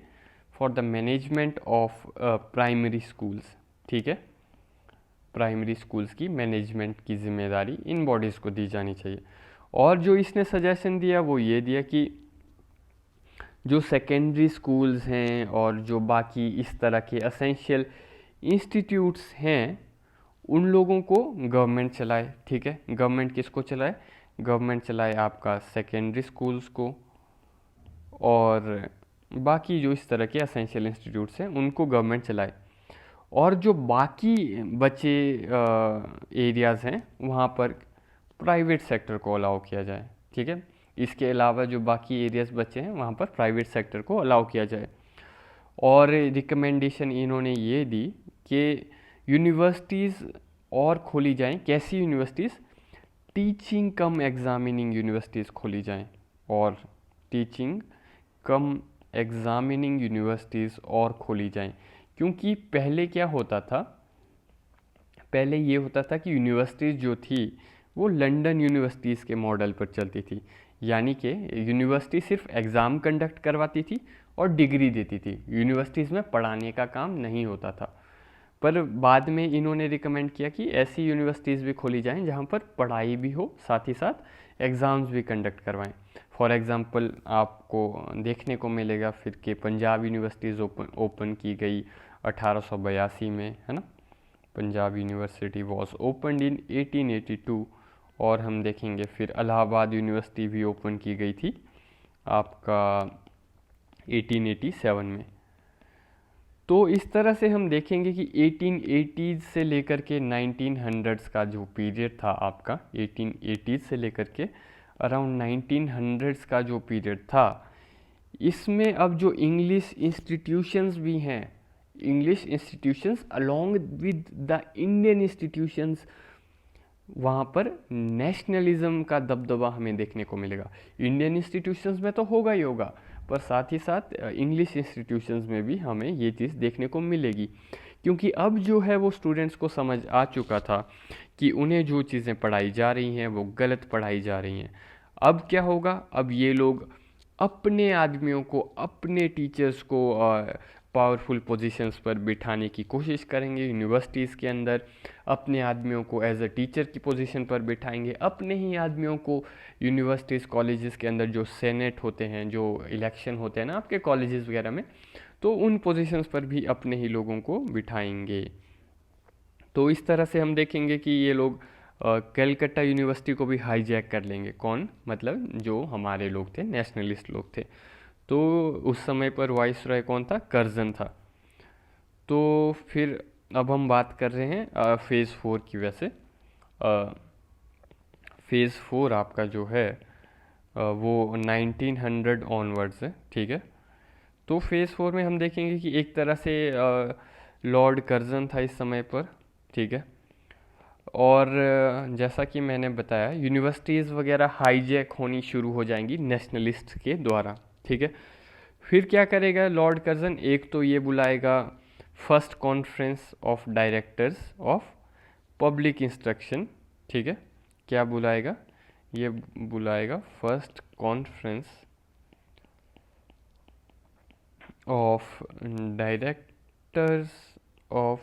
For the management of primary schools, ठीक है, प्राइमरी स्कूल्स की मैनेजमेंट की जिम्मेदारी इन बॉडीज़ को दी जानी चाहिए। और जो इसने सजेशन दिया वो ये दिया कि जो सेकेंडरी स्कूल्स हैं और जो बाकी इस तरह के असेंशियल इंस्टीट्यूट्स हैं उन लोगों को गवर्नमेंट चलाए, ठीक है। गवर्नमेंट किसको चलाए? गवर्नमेंट चलाए आपका सेकेंडरी स्कूल्स को, और बाकी जो इस तरह के असेंशियल इंस्टीट्यूट्स हैं उनको गवर्नमेंट चलाए। और जो बाकी बचे एरियाज़ हैं वहाँ पर प्राइवेट सेक्टर को अलाउ किया जाए, ठीक है। इसके अलावा जो बाकी एरियाज बचे हैं वहाँ पर प्राइवेट सेक्टर को अलाउ किया जाए। और रिकमेंडेशन इन्होंने ये दी कि यूनिवर्सिटीज़ और खोली जाएं। कैसी यूनिवर्सिटीज़? टीचिंग कम एग्ज़ामिनिंग यूनिवर्सिटीज़ खोली जाएं, और टीचिंग कम एग्ज़ामिनिंग यूनिवर्सिटीज़ और खोली जाएं। क्योंकि पहले क्या होता था, पहले ये होता था कि यूनिवर्सिटीज़ जो थी वो लंदन यूनिवर्सिटीज़ के मॉडल पर चलती थी, यानी कि यूनिवर्सिटी सिर्फ एग्ज़ाम कंडक्ट करवाती थी और डिग्री देती थी, यूनिवर्सिटीज़ में पढ़ाने का काम नहीं होता था। पर बाद में इन्होंने रिकमेंड किया कि ऐसी यूनिवर्सिटीज़ भी खोली जाएं जहां पर पढ़ाई भी हो, साथ ही साथ एग्ज़ाम्स भी कंडक्ट करवाएं। फॉर एग्ज़ाम्पल आपको देखने को मिलेगा फिर कि पंजाब यूनिवर्सिटीज़ ओपन की गई 1882 में, है ना। पंजाब यूनिवर्सिटी वॉज ओपनड इन 1882। और हम देखेंगे फिर इलाहाबाद यूनिवर्सिटी भी ओपन की गई थी आपका 1887 में। तो इस तरह से हम देखेंगे कि 1880s से लेकर के 1900s का जो पीरियड था आपका, 1880s से लेकर के अराउंड 1900s का जो पीरियड था, इसमें अब जो इंग्लिश इंस्टीट्यूशंस भी हैं, English institutions along with the Indian institutions, वहाँ पर नेशनलिज्म का दबदबा हमें देखने को मिलेगा। इंडियन इंस्टीट्यूशंस में तो होगा ही होगा, पर साथ ही साथ इंग्लिश इंस्टीट्यूशंस में भी हमें ये चीज़ देखने को मिलेगी। क्योंकि अब जो है वो स्टूडेंट्स को समझ आ चुका था कि उन्हें जो चीज़ें पढ़ाई जा रही हैं वो गलत पढ़ाई जा रही हैं। अब क्या होगा, अब ये लोग अपने आदमियों को, अपने टीचर्स को पावरफुल पोजीशंस पर बिठाने की कोशिश करेंगे यूनिवर्सिटीज़ के अंदर, अपने आदमियों को एज अ टीचर की पोजीशन पर बिठाएंगे, अपने ही आदमियों को यूनिवर्सिटीज़ कॉलेजेस के अंदर जो सेनेट होते हैं, जो इलेक्शन होते हैं ना आपके कॉलेजेस वगैरह में, तो उन पोजीशंस पर भी अपने ही लोगों को बिठाएंगे। तो इस तरह से हम देखेंगे कि ये लोग कलकत्ता यूनिवर्सिटी को भी हाईजैक कर लेंगे। कौन? मतलब जो हमारे लोग थे, नेशनलिस्ट लोग थे। तो उस समय पर वाइसरॉय कौन था? कर्जन था। तो फिर अब हम बात कर रहे हैं फेज़ 4 की। वैसे फेज़ 4 आपका जो है वो 1900 ऑनवर्ड्स है, ठीक है। तो फेज़ 4 में हम देखेंगे कि एक तरह से लॉर्ड कर्जन था इस समय पर, ठीक है। और जैसा कि मैंने बताया, यूनिवर्सिटीज़ वगैरह हाईजैक होनी शुरू हो जाएंगी नेशनलिस्ट के द्वारा, ठीक है। फिर क्या करेगा लॉर्ड कर्जन? एक तो ये बुलाएगा first conference of directors of public instruction, ठीक है। क्या बुलाएगा? ये बुलाएगा first conference of directors of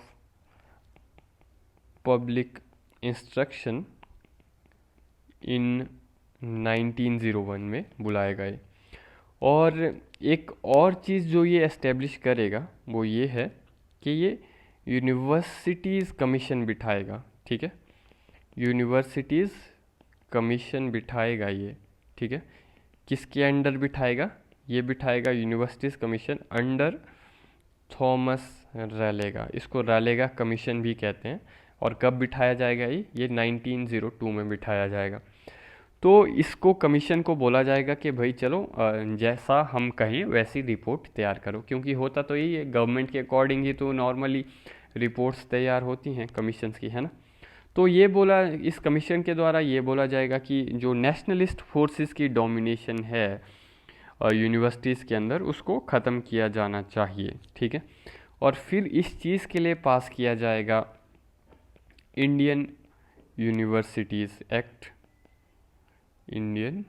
public instruction in 1901 में बुलाएगा ये। और एक और चीज़ जो ये एस्टेब्लिश करेगा वो ये है कि ये यूनिवर्सिटीज़ कमीशन बिठाएगा, ठीक है। यूनिवर्सिटीज़ कमीशन बिठाएगा ये, ठीक है। किसके अंडर बिठाएगा? ये बिठाएगा यूनिवर्सिटीज़ कमीशन अंडर थॉमस रैलेगा। इसको रैलेगा कमीशन भी कहते हैं। और कब बिठाया जाएगा? ये 1902 में बिठाया जाएगा। तो इसको कमीशन को बोला जाएगा कि भाई चलो जैसा हम कहें वैसी रिपोर्ट तैयार करो, क्योंकि होता तो यही है, गवर्नमेंट के अकॉर्डिंग ही तो नॉर्मली रिपोर्ट्स तैयार होती हैं कमीशंस की, है ना। तो ये बोला, इस कमीशन के द्वारा ये बोला जाएगा कि जो नेशनलिस्ट फोर्सेस की डोमिनेशन है यूनिवर्सिटीज़ के अंदर, उसको ख़त्म किया जाना चाहिए, ठीक है। और फिर इस चीज़ के लिए पास किया जाएगा Indian universities act, Indian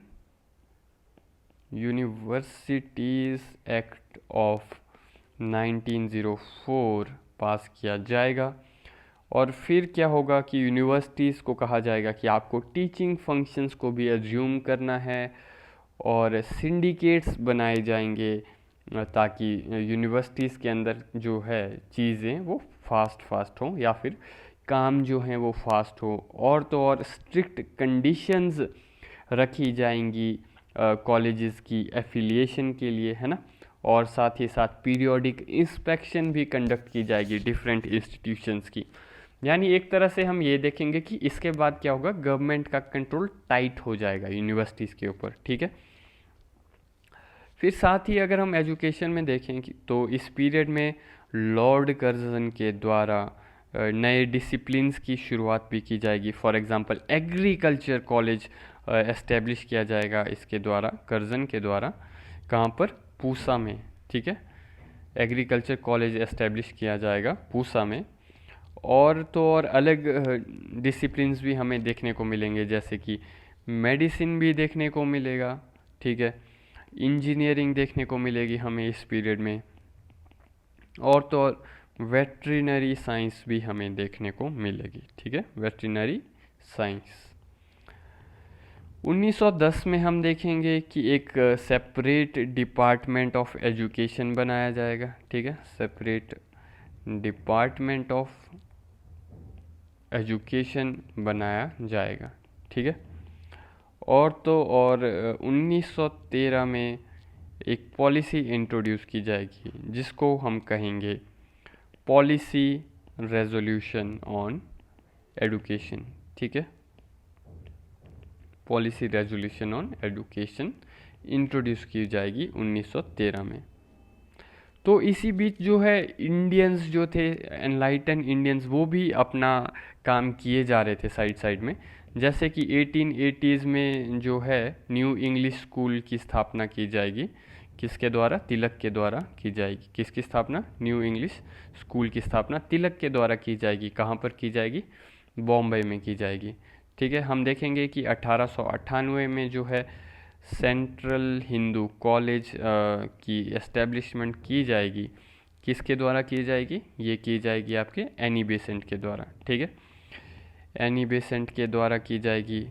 universities act of 1904 पास किया जाएगा। और फिर क्या होगा कि यूनिवर्सिटीज़ को कहा जाएगा कि आपको टीचिंग फंक्शंस को भी एज्यूम करना है, और सिंडिकेट्स बनाए जाएंगे ताकि यूनिवर्सिटीज़ के अंदर जो है चीज़ें वो फास्ट हों, या फिर काम जो हैं वो फास्ट हो। और तो और स्ट्रिक्ट कंडीशंस रखी जाएंगी कॉलेजेस की एफिलिएशन के लिए, है ना। और साथ ही साथ पीरियोडिक इंस्पेक्शन भी कंडक्ट की जाएगी डिफरेंट इंस्टीट्यूशंस की, यानी एक तरह से हम ये देखेंगे कि इसके बाद क्या होगा, गवर्नमेंट का कंट्रोल टाइट हो जाएगा यूनिवर्सिटीज़ के ऊपर, ठीक है। फिर साथ ही अगर हम एजुकेशन में देखें तो इस पीरियड में लॉर्ड कर्जन के द्वारा नए डिसिप्लिन्स की शुरुआत भी की जाएगी। For example agriculture college establish किया जाएगा इसके द्वारा, कर्जन के द्वारा। कहाँ पर? पूसा में, ठीक है। एग्रीकल्चर कॉलेज एस्टेब्लिश किया जाएगा पूसा में। और तो और अलग डिसिप्लिन्स भी हमें देखने को मिलेंगे, जैसे कि मेडिसिन भी देखने को मिलेगा, ठीक है। इंजीनियरिंग देखने को मिलेगी हमें इस पीरियड में। और तो और वेटरिनरी साइंस भी हमें देखने को मिलेगी, ठीक है, वेटरिनरी साइंस। 1910 में हम देखेंगे कि एक सेपरेट डिपार्टमेंट ऑफ एजुकेशन बनाया जाएगा, ठीक है, सेपरेट डिपार्टमेंट ऑफ एजुकेशन बनाया जाएगा, ठीक है। और तो और 1913 में एक पॉलिसी इंट्रोड्यूस की जाएगी जिसको हम कहेंगे पॉलिसी रेजोल्यूशन ऑन एजुकेशन, ठीक है। Policy resolution on education introduce की जाएगी 1913 में। तो इसी बीच जो है इंडियंस जो थे, एनलाइटन इंडियंस, वो भी अपना काम किए जा रहे थे साइड साइड में। जैसे कि 1880s में जो है न्यू इंग्लिश स्कूल की स्थापना की जाएगी, किसके द्वारा? तिलक के द्वारा की जाएगी। किसकी स्थापना? न्यू इंग्लिश स्कूल की स्थापना तिलक के द्वारा की जाएगी। कहाँ पर की जाएगी? बॉम्बे में की जाएगी, ठीक है। हम देखेंगे कि 1898 में जो है सेंट्रल हिंदू कॉलेज की एस्टेब्लिशमेंट की जाएगी। किसके द्वारा की जाएगी? ये की जाएगी आपके एनी बेसेंट के द्वारा, ठीक है, एनी बेसेंट के द्वारा की जाएगी।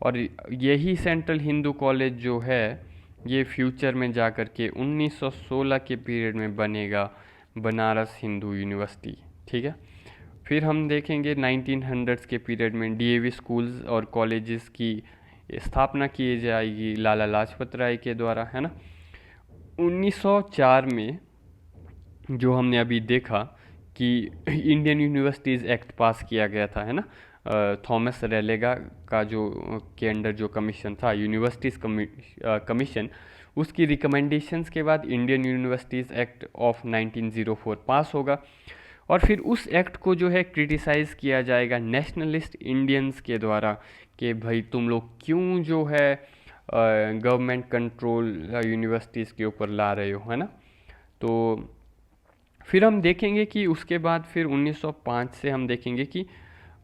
और यही सेंट्रल हिंदू कॉलेज जो है ये फ्यूचर में जा कर के 1916 के पीरियड में बनेगा बनारस हिंदू यूनिवर्सिटी, ठीक है। फिर हम देखेंगे 1900s के पीरियड में डीएवी स्कूल्स और कॉलेजेस की स्थापना की जाएगी लाला लाजपत राय के द्वारा, है ना। 1904 में जो हमने अभी देखा कि इंडियन यूनिवर्सिटीज़ एक्ट पास किया गया था, है ना, थॉमस रेलेगा का जो के अंडर जो कमीशन था, यूनिवर्सिटीज़ कमीशन, उसकी रिकमेंडेशंस के बाद इंडियन यूनिवर्सिटीज़ एक्ट ऑफ 1904 पास होगा। और फिर उस एक्ट को जो है क्रिटिसाइज़ किया जाएगा नेशनलिस्ट इंडियंस के द्वारा कि भाई तुम लोग क्यों जो है गवर्नमेंट कंट्रोल यूनिवर्सिटीज़ के ऊपर ला रहे हो, है ना। तो फिर हम देखेंगे कि उसके बाद फिर 1905 से हम देखेंगे कि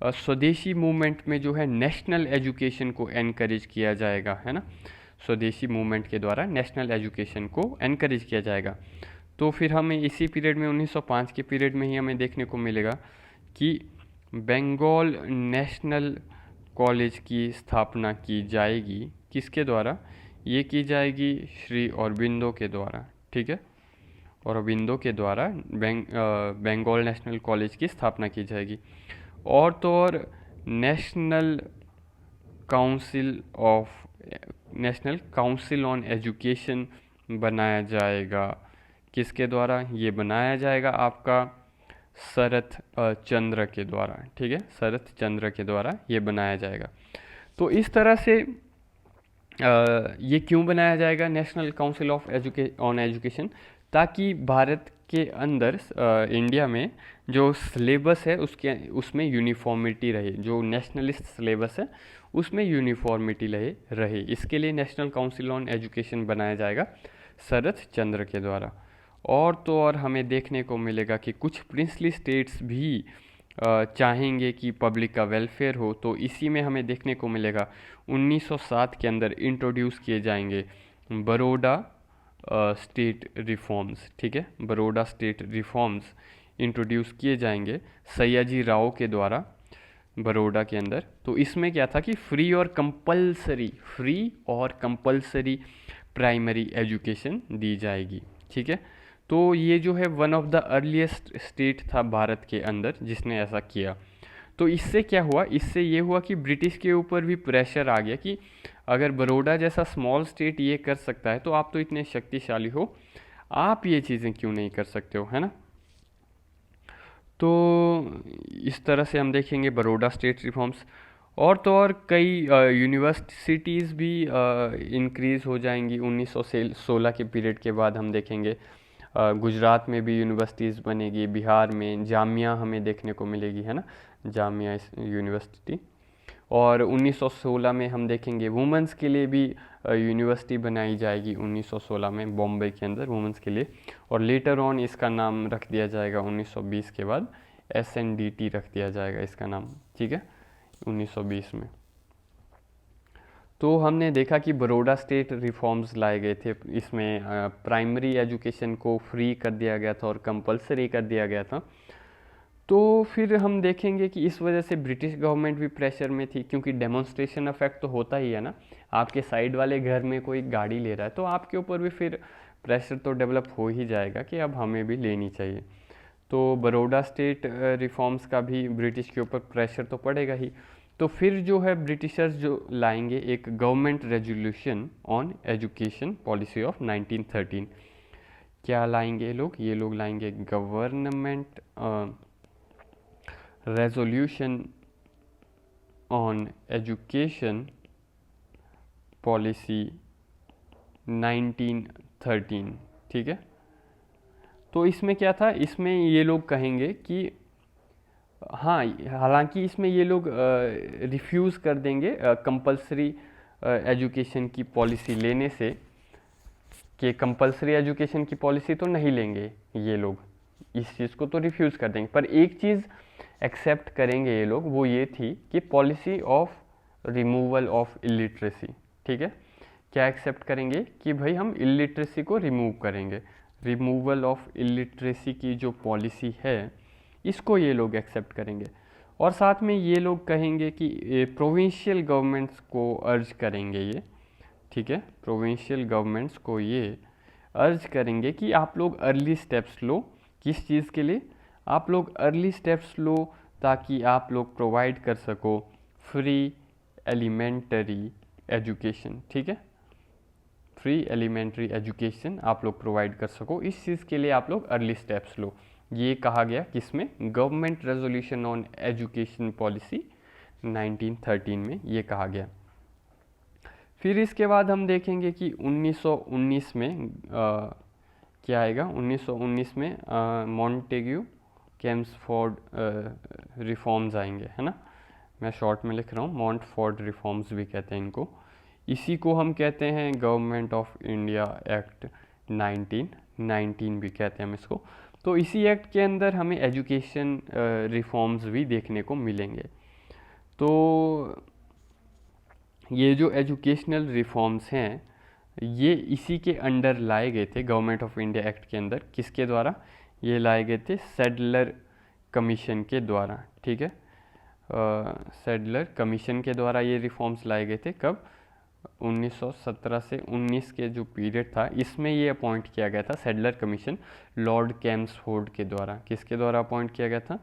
स्वदेशी मूवमेंट में जो है नेशनल एजुकेशन को एनकरेज किया जाएगा, है ना। स्वदेशी मूवमेंट के द्वारा नेशनल एजुकेशन को एनकरेज किया जाएगा। तो फिर हमें इसी पीरियड में 1905 के पीरियड में ही हमें देखने को मिलेगा कि बंगाल नेशनल कॉलेज की स्थापना की जाएगी। किसके द्वारा? ये की जाएगी श्री अरबिंदो के द्वारा, ठीक है, अरबिंदो के द्वारा बंगाल नेशनल कॉलेज की स्थापना की जाएगी। और तो और नेशनल काउंसिल ऑन एजुकेशन बनाया जाएगा। किसके द्वारा? ये बनाया जाएगा आपका शरत चंद्र के द्वारा, ठीक है, शरत चंद्र के द्वारा ये बनाया जाएगा। तो इस तरह से ये क्यों बनाया जाएगा national council of on education? ताकि भारत के अंदर इंडिया में जो सिलेबस है उसमें यूनिफॉर्मिटी रहे, जो नेशनलिस्ट सिलेबस है उसमें यूनिफॉर्मिटी रहे। इसके लिए नेशनल काउंसिल ऑन एजुकेशन बनाया जाएगा शरत चंद्र के द्वारा। और तो और हमें देखने को मिलेगा कि कुछ प्रिंसली स्टेट्स भी चाहेंगे कि पब्लिक का वेलफेयर हो। तो इसी में हमें देखने को मिलेगा 1907 के अंदर इंट्रोड्यूस किए जाएंगे बड़ौदा स्टेट रिफॉर्म्स, ठीक है, बड़ौदा स्टेट रिफॉर्म्स इंट्रोड्यूस किए जाएंगे सयाजी राव के द्वारा बड़ौदा के अंदर। तो इसमें क्या था कि फ्री और कंपलसरी प्राइमरी एजुकेशन दी जाएगी, ठीक है। तो ये जो है one of the earliest state था भारत के अंदर जिसने ऐसा किया। तो इससे क्या हुआ? इससे ये हुआ कि ब्रिटिश के ऊपर भी प्रेशर आ गया कि अगर बड़ौदा जैसा स्मॉल स्टेट ये कर सकता है तो आप तो इतने शक्तिशाली हो, आप ये चीज़ें क्यों नहीं कर सकते हो, है ना। तो इस तरह से हम देखेंगे बड़ौदा स्टेट रिफॉर्म्स। और तो और कई यूनिवर्सिटीज़ भी इंक्रीज़ हो जाएंगी 1916 के पीरियड के बाद। हम देखेंगे गुजरात में भी यूनिवर्सिटीज़ बनेगी, बिहार में जामिया हमें देखने को मिलेगी, है ना, जामिया यूनिवर्सिटी। और 1916 में हम देखेंगे वुमेंस के लिए भी यूनिवर्सिटी बनाई जाएगी 1916 में बॉम्बे के अंदर वुमेंस के लिए। और लेटर ऑन इसका नाम रख दिया जाएगा 1920 के बाद SNDT रख दिया जाएगा इसका नाम, ठीक है, 1920 में। तो हमने देखा कि बड़ौदा स्टेट रिफॉर्म्स लाए गए थे। इसमें प्राइमरी एजुकेशन को फ्री कर दिया गया था और कंपलसरी कर दिया गया था। तो फिर हम देखेंगे कि इस वजह से ब्रिटिश गवर्नमेंट भी प्रेशर में थी, क्योंकि डेमोन्स्ट्रेशन इफेक्ट तो होता ही है ना। आपके साइड वाले घर में कोई गाड़ी ले रहा है तो आपके ऊपर भी फिर प्रेशर तो डेवलप हो ही जाएगा कि अब हमें भी लेनी चाहिए। तो बड़ौदा स्टेट रिफॉर्म्स का भी ब्रिटिश के ऊपर प्रेशर तो पड़ेगा ही। तो फिर जो है ब्रिटिशर्स जो लाएंगे एक government resolution on education policy of 1913। क्या लाएंगे ये लोग लाएंगे government resolution on education policy 1913, ठीक है। तो इसमें क्या था, इसमें ये लोग कहेंगे कि हाँ, हालांकि इसमें ये लोग रिफ्यूज़ कर देंगे कंपलसरी एजुकेशन की पॉलिसी लेने से, कि कंपलसरी एजुकेशन की पॉलिसी तो नहीं लेंगे ये लोग, इस चीज़ को तो रिफ्यूज़ कर देंगे। पर एक चीज़ एक्सेप्ट करेंगे ये लोग, वो ये थी कि policy of removal of illiteracy, ठीक है। क्या एक्सेप्ट करेंगे कि भाई हम इलिटरेसी को रिमूव करेंगे। रिमूवल ऑफ इलिटरेसी की जो पॉलिसी है इसको ये लोग एक्सेप्ट करेंगे। और साथ में ये लोग कहेंगे कि प्रोविंशियल गवर्नमेंट्स को अर्ज करेंगे ये, ठीक है, प्रोविंशियल गवर्नमेंट्स को ये अर्ज करेंगे कि आप लोग अर्ली स्टेप्स लो। किस चीज़ के लिए? आप लोग अर्ली स्टेप्स लो ताकि आप लोग प्रोवाइड कर सको फ्री एलिमेंटरी एजुकेशन, ठीक है, फ्री एलिमेंट्री एजुकेशन आप लोग प्रोवाइड कर सको। इस चीज़ के लिए आप लोग अर्ली स्टेप्स लो। ये कहा गया किसमें? Government resolution on education policy 1913 में ये कहा गया। फिर इसके बाद हम देखेंगे कि 1919 में क्या आएगा। 1919 में मॉन्टेग्यू चेम्सफोर्ड रिफॉर्म्स आएंगे, है ना। मैं शॉर्ट में लिख रहा हूँ, मॉन्टफोर्ड रिफॉर्म्स भी कहते हैं इनको। इसी को हम कहते हैं गवर्नमेंट ऑफ इंडिया एक्ट 1919 भी कहते हैं हम इसको। तो इसी एक्ट के अंदर हमें एजुकेशन रिफॉर्म्स भी देखने को मिलेंगे। तो ये जो एजुकेशनल रिफॉर्म्स हैं ये इसी के अंडर लाए गए थे गवर्नमेंट ऑफ इंडिया एक्ट के अंदर। किसके द्वारा ये लाए गए थे? सैडलर कमीशन के द्वारा, ठीक है। सैडलर कमीशन के द्वारा ये रिफॉर्म्स लाए गए थे। कब? 1917 से 19 के जो पीरियड था इसमें ये अपॉइंट किया गया था सैडलर कमीशन लॉर्ड चेम्सफोर्ड के द्वारा। किसके द्वारा अपॉइंट किया गया था?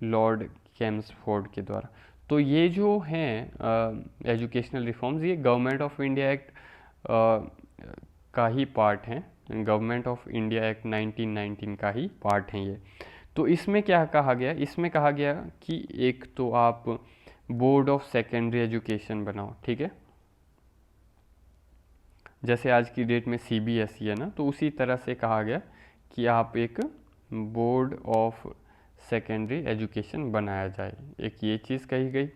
लॉर्ड चेम्सफोर्ड के द्वारा। तो ये जो हैं एजुकेशनल रिफॉर्म्स ये गवर्नमेंट ऑफ इंडिया एक्ट का ही पार्ट हैं। गवर्नमेंट ऑफ इंडिया एक्ट 1919 का ही पार्ट हैं ये। तो इसमें क्या कहा गया? इसमें कहा गया कि एक तो आप बोर्ड ऑफ सेकेंडरी एजुकेशन बनाओ, ठीक है। जैसे आज की डेट में CBSE है ना, तो उसी तरह से कहा गया कि आप एक बोर्ड ऑफ सेकेंडरी एजुकेशन बनाया जाए। एक ये चीज़ कही गई।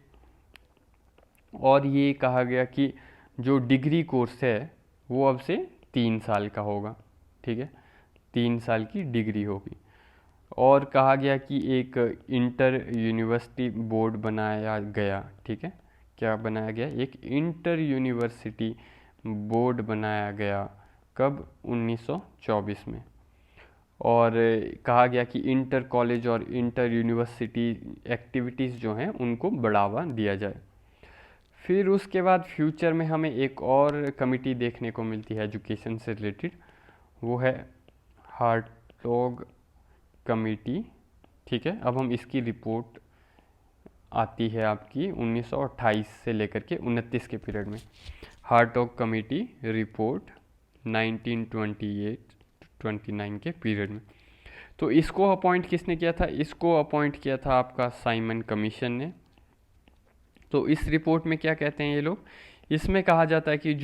और ये कहा गया कि जो डिग्री कोर्स है वो अब से 3 साल का होगा, ठीक है, 3 साल की डिग्री होगी। और कहा गया कि एक इंटर यूनिवर्सिटी बोर्ड बनाया गया, ठीक है। क्या बनाया गया? एक इंटर यूनिवर्सिटी बोर्ड बनाया गया। कब? 1924 में। और कहा गया कि इंटर कॉलेज और इंटर यूनिवर्सिटी एक्टिविटीज़ जो हैं उनको बढ़ावा दिया जाए। फिर उसके बाद फ्यूचर में हमें एक और कमिटी देखने को मिलती है एजुकेशन से रिलेटेड, वो है हार्टोग कमिटी, ठीक है। अब हम इसकी रिपोर्ट आती है आपकी 1928 से लेकर के 29 के पीरियड में। हार्टोग कमिटी रिपोर्ट 1928-29 के पीरियड में। तो इसको अपॉइंट किसने किया था? इसको अपॉइंट किया था आपका साइमन कमीशन ने। तो इस रिपोर्ट में क्या कहते हैं ये लोग? इसमें कहा जाता है कि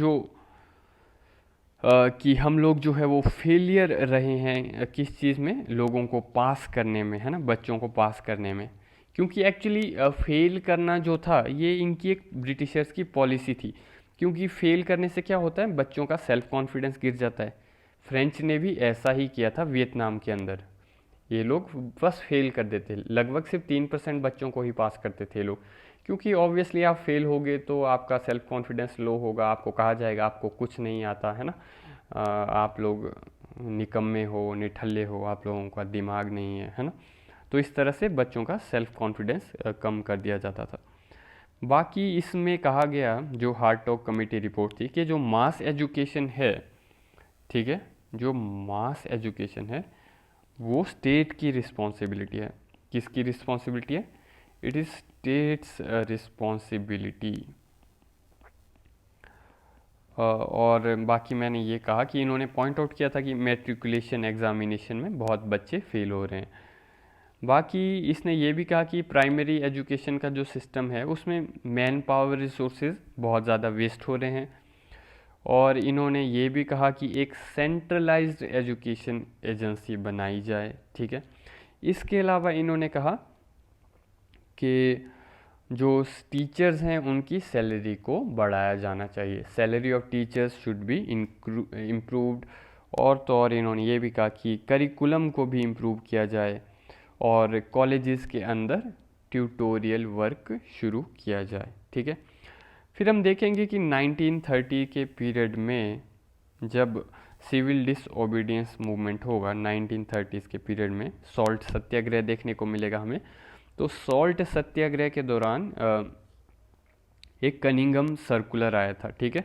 कि हम लोग जो है वो फेलियर रहे हैं किस चीज़ में? लोगों को पास करने में, है ना, बच्चों को पास करने में। क्योंकि एक्चुअली फेल करना जो था ये इनकी एक ब्रिटिशर्स की पॉलिसी थी। क्योंकि फेल करने से क्या होता है? बच्चों का सेल्फ कॉन्फिडेंस गिर जाता है। फ्रेंच ने भी ऐसा ही किया था वियतनाम के अंदर। ये लोग बस फेल कर देते, लगभग सिर्फ 3% बच्चों को ही पास करते थे ये लोग। क्योंकि ऑब्वियसली आप फेल होगे तो आपका सेल्फ कॉन्फिडेंस लो होगा, आपको कहा जाएगा आपको कुछ नहीं आता, है ना, आप लोग निकम्मे हो, निठल्ले हो, आप लोगों का दिमाग नहीं है ना। तो इस तरह से बच्चों का सेल्फ कॉन्फिडेंस कम कर दिया जाता था। बाकी इसमें कहा गया, जो हार्टॉग कमेटी रिपोर्ट थी, कि जो मास एजुकेशन है, ठीक है, जो मास एजुकेशन है वो स्टेट की रिस्पॉन्सिबिलिटी है। किसकी रिस्पॉन्सिबिलिटी है? It is states responsibility. और बाकी मैंने ये कहा कि इन्होंने पॉइंट आउट किया था कि मैट्रिकुलेशन एग्जामिनेशन में बहुत बच्चे फेल हो रहे हैं। बाकी इसने ये भी कहा कि प्राइमरी एजुकेशन का जो सिस्टम है उसमें मैन पावर रिसोर्सेज बहुत ज़्यादा वेस्ट हो रहे हैं। और इन्होंने ये भी कहा कि एक सेंट्रलाइज्ड एजुकेशन एजेंसी बनाई जाए, ठीक है। इसके अलावा इन्होंने कहा कि जो टीचर्स हैं उनकी सैलरी को बढ़ाया जाना चाहिए, salary of teachers should be improved. और तो और इन्होंने ये भी कहा कि करिकुलम को भी इम्प्रूव किया जाए और कॉलेजेस के अंदर ट्यूटोरियल वर्क शुरू किया जाए, ठीक है। फिर हम देखेंगे कि 1930 के पीरियड में जब सिविल डिसओबीडियंस मूवमेंट होगा 1930s के पीरियड में, सॉल्ट सत्याग्रह देखने को मिलेगा हमें। तो सॉल्ट सत्याग्रह के दौरान एक कनिंगम सर्कुलर आया था, ठीक है।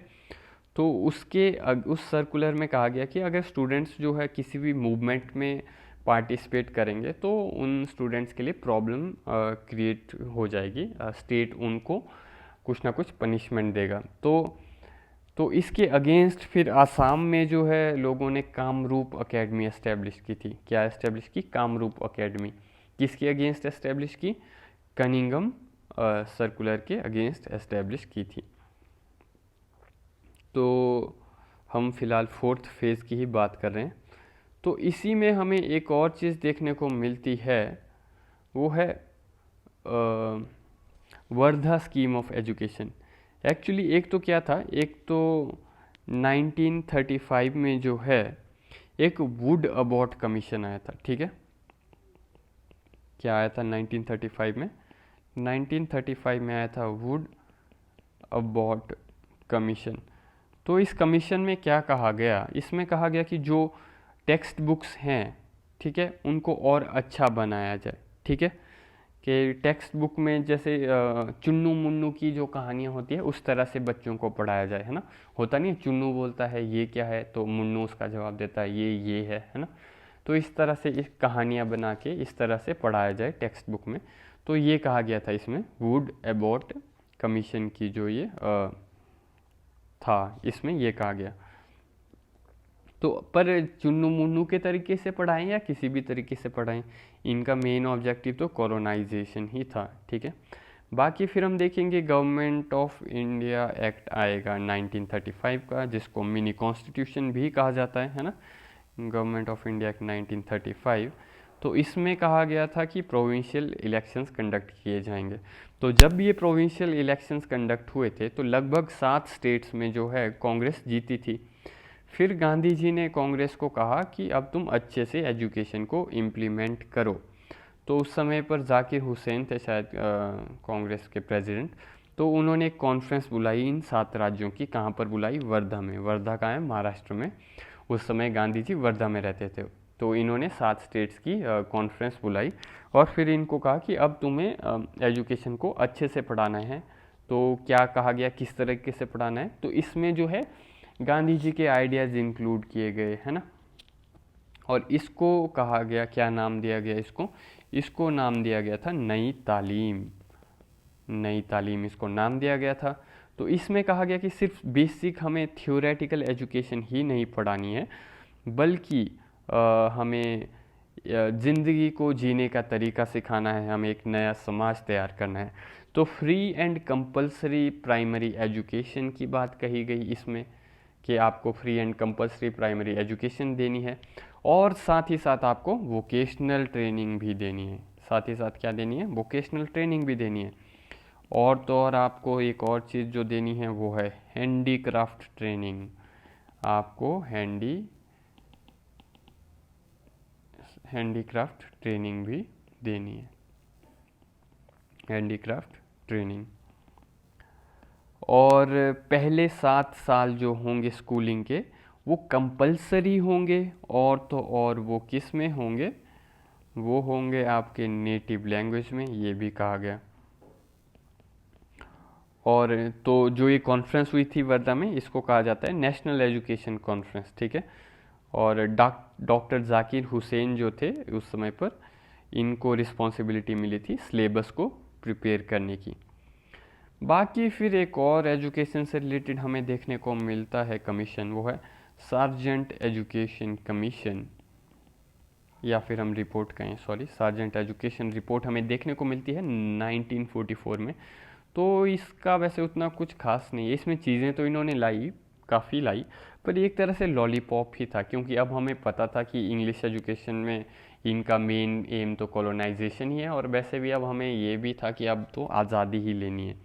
तो उस सर्कुलर में कहा गया कि अगर स्टूडेंट्स जो है किसी भी मूवमेंट में पार्टिसिपेट करेंगे तो उन स्टूडेंट्स के लिए प्रॉब्लम क्रिएट हो जाएगी, स्टेट उनको कुछ ना कुछ पनिशमेंट देगा। तो इसके अगेंस्ट फिर आसाम में जो है लोगों ने कामरूप एकेडमी एस्टेब्लिश की थी। क्या एस्टेब्लिश की? कामरूप एकेडमी। किसके अगेंस्ट एस्टेब्लिश की? कनिंगम सर्कुलर के अगेंस्ट एस्टेब्लिश की थी। तो हम फिलहाल फोर्थ फेज़ की ही बात कर रहे हैं। तो इसी में हमें एक और चीज़ देखने को मिलती है, वो है Wardha scheme of education. Actually एक तो क्या था, एक तो 1935 में जो है एक वुड अबॉट कमीशन आया था, ठीक है। क्या आया था 1935 में? 1935 में आया था वुड अबॉट कमीशन। तो इस कमीशन में क्या कहा गया? इसमें कहा गया कि जो टेक्स्ट बुक्स हैं, ठीक है, उनको और अच्छा बनाया जाए, ठीक है। कि टेक्स्ट बुक में जैसे चुन्नू मुन्नू की जो कहानियाँ होती है उस तरह से बच्चों को पढ़ाया जाए, है ना। होता नहीं है, चुन्नू बोलता है ये क्या है तो मुन्नू उसका जवाब देता है ये है ना। तो इस तरह से इस कहानियाँ बना के इस तरह से पढ़ाया जाए टेक्स्ट बुक में। तो ये कहा गया था इसमें, वुड अबॉट कमीशन की जो ये था, इसमें ये कहा गया। तो पर चुन्नू मुन्नू के तरीके से पढ़ाएं या किसी भी तरीके से पढ़ाएं, इनका मेन ऑब्जेक्टिव तो कॉलोनाइजेशन ही था, ठीक है। बाकी फिर हम देखेंगे गवर्नमेंट ऑफ इंडिया एक्ट आएगा 1935 का, जिसको मिनी कॉन्स्टिट्यूशन भी कहा जाता है ना। Government of India act 1935। तो इसमें कहा गया था कि प्रोविंशियल इलेक्शंस कंडक्ट किए जाएंगे। तो जब ये प्रोविंशियल इलेक्शंस कंडक्ट हुए थे तो लगभग 7 स्टेट्स में जो है कांग्रेस जीती थी। फिर गांधी जी ने कांग्रेस को कहा कि अब तुम अच्छे से एजुकेशन को इम्प्लीमेंट करो। तो उस समय पर जाकिर हुसैन थे शायद कांग्रेस के प्रेसिडेंट। तो उन्होंने एक कॉन्फ्रेंस बुलाई इन 7 राज्यों की। कहाँ पर बुलाई? वर्धा में। वर्धा कहाँ है? महाराष्ट्र में। उस समय गांधी जी वर्धा में रहते थे। तो इन्होंने 7 स्टेट्स की कॉन्फ्रेंस बुलाई और फिर इनको कहा कि अब तुम्हें एजुकेशन को अच्छे से पढ़ाना है। तो क्या कहा गया, किस तरीके से पढ़ाना है? तो इसमें जो है गांधी जी के आइडियाज़ इंक्लूड किए गए, है ना। और इसको कहा गया, क्या नाम दिया गया इसको नाम दिया गया था नई तालीम। नई तालीम इसको नाम दिया गया था। तो इसमें कहा गया कि सिर्फ बेसिक हमें थियोरेटिकल एजुकेशन ही नहीं पढ़ानी है, बल्कि हमें ज़िंदगी को जीने का तरीका सिखाना है, हमें एक नया समाज तैयार करना है। तो free and compulsory primary education की बात कही गई इसमें, कि आपको free and compulsory primary education देनी है, और साथ ही साथ आपको वोकेशनल ट्रेनिंग भी देनी है। साथ ही साथ क्या देनी है? वोकेशनल ट्रेनिंग भी देनी है। और तो और आपको एक और चीज़ जो देनी है वो है हैंडीक्राफ्ट ट्रेनिंग। आपको हैंडीक्राफ्ट ट्रेनिंग भी देनी है, हैंडीक्राफ्ट ट्रेनिंग। और पहले 7 साल जो होंगे स्कूलिंग के, वो कंपलसरी होंगे, और तो और वो किस में होंगे? वो होंगे आपके नेटिव लैंग्वेज में, ये भी कहा गया। और तो जो ये कॉन्फ्रेंस हुई थी वर्धा में, इसको कहा जाता है नेशनल एजुकेशन कॉन्फ्रेंस, ठीक है। और डॉक्टर जाकिर हुसैन जो थे उस समय पर, इनको रिस्पॉन्सिबिलिटी मिली थी सिलेबस को प्रिपेयर करने की। बाकी फिर एक और एजुकेशन से रिलेटेड हमें देखने को मिलता है कमीशन, वो है सार्जेंट एजुकेशन कमीशन, या फिर हम रिपोर्ट कहें, सॉरी, सार्जेंट एजुकेशन रिपोर्ट हमें देखने को मिलती है 1944 में। तो इसका वैसे उतना कुछ खास नहीं है, इसमें चीज़ें तो इन्होंने लाई, काफ़ी लाई, पर एक तरह से लॉलीपॉप ही था, क्योंकि अब हमें पता था कि इंग्लिश एजुकेशन में इनका मेन एम तो कॉलोनाइजेशन ही है, और वैसे भी अब हमें ये भी था कि अब तो आज़ादी ही लेनी है।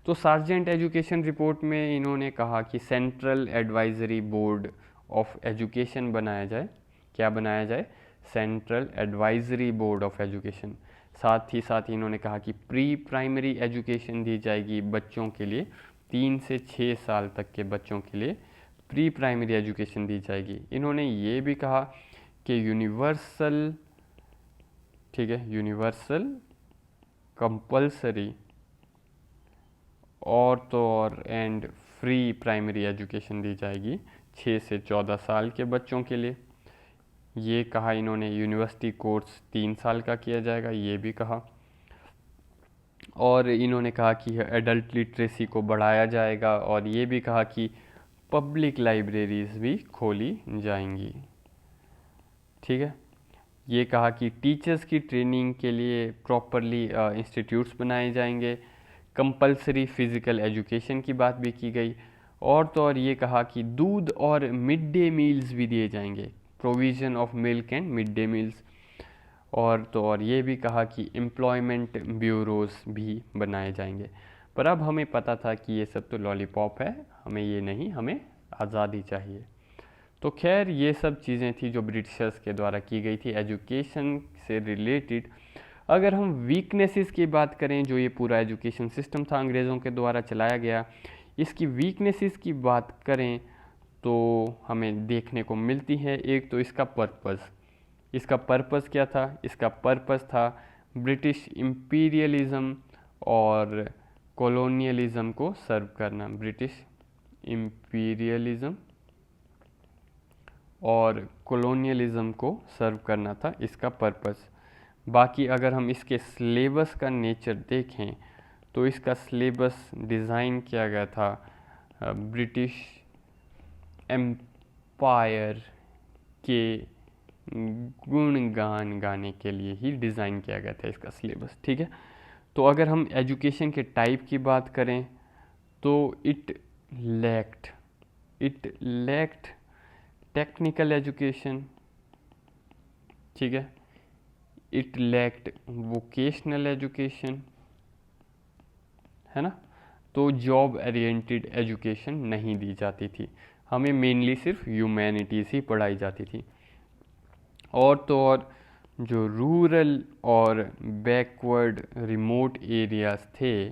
तो सार्जेंट एजुकेशन रिपोर्ट में इन्होंने कहा कि central advisory board of education बनाया जाए। क्या बनाया जाए? Central advisory board of education. साथ ही साथ इन्होंने कहा कि प्री प्राइमरी एजुकेशन दी जाएगी बच्चों के लिए, 3 से 6 साल तक के बच्चों के लिए प्री प्राइमरी एजुकेशन दी जाएगी। इन्होंने ये भी कहा कि यूनिवर्सल, ठीक है, यूनिवर्सल कंपलसरी और तो और एंड फ्री प्राइमरी एजुकेशन दी जाएगी 6 से 14 साल के बच्चों के लिए। ये कहा इन्होंने। यूनिवर्सिटी कोर्स 3 साल का किया जाएगा, ये भी कहा। और इन्होंने कहा कि एडल्ट लिटरेसी को बढ़ाया जाएगा, और ये भी कहा कि पब्लिक लाइब्रेरीज भी खोली जाएंगी, ठीक है। ये कहा कि टीचर्स की ट्रेनिंग के लिए प्रॉपरली इंस्टीट्यूट्स बनाए जाएंगे। कंपलसरी फिज़िकल एजुकेशन की बात भी की गई। और तो और ये कहा कि दूध और मिड डे मील्स भी दिए जाएंगे, provision of milk and mid day meals. और तो और ये भी कहा कि एम्प्लॉयमेंट ब्यूरोज़ भी बनाए जाएंगे। पर अब हमें पता था कि ये सब तो लॉलीपॉप है, हमें ये नहीं, हमें आज़ादी चाहिए। तो खैर ये सब चीज़ें थी जो ब्रिटिशर्स के द्वारा की गई थी एजुकेशन से रिलेटेड। अगर हम वीकनेसेस की बात करें, जो ये पूरा एजुकेशन सिस्टम था अंग्रेज़ों के द्वारा चलाया गया, इसकी वीकनेसेस की बात करें तो हमें देखने को मिलती है। एक तो इसका पर्पज़, इसका पर्पज़ क्या था? इसका पर्पज़ था ब्रिटिश इम्पीरियलिज़म और कॉलोनियलिज़म को सर्व करना। ब्रिटिश इम्पीरियलिज़म और कॉलोनियलिज़म को सर्व करना था इसका पर्पस। बाकी अगर हम इसके सिलेबस का नेचर देखें तो इसका सिलेबस डिज़ाइन किया गया था ब्रिटिश एम्पायर के गुणगान गाने के लिए ही डिज़ाइन किया गया था इसका सिलेबस, ठीक है। तो अगर हम एजुकेशन के टाइप की बात करें तो इट लैक्ड टेक्निकल एजुकेशन, ठीक है, इट लैक्ड वोकेशनल एजुकेशन, है ना। तो जॉब ओरिएंटेड एजुकेशन नहीं दी जाती थी, हमें मेनली सिर्फ ह्यूमैनिटीज़ ही पढ़ाई जाती थी। और तो और जो रूरल और बैकवर्ड रिमोट एरियाज़ थे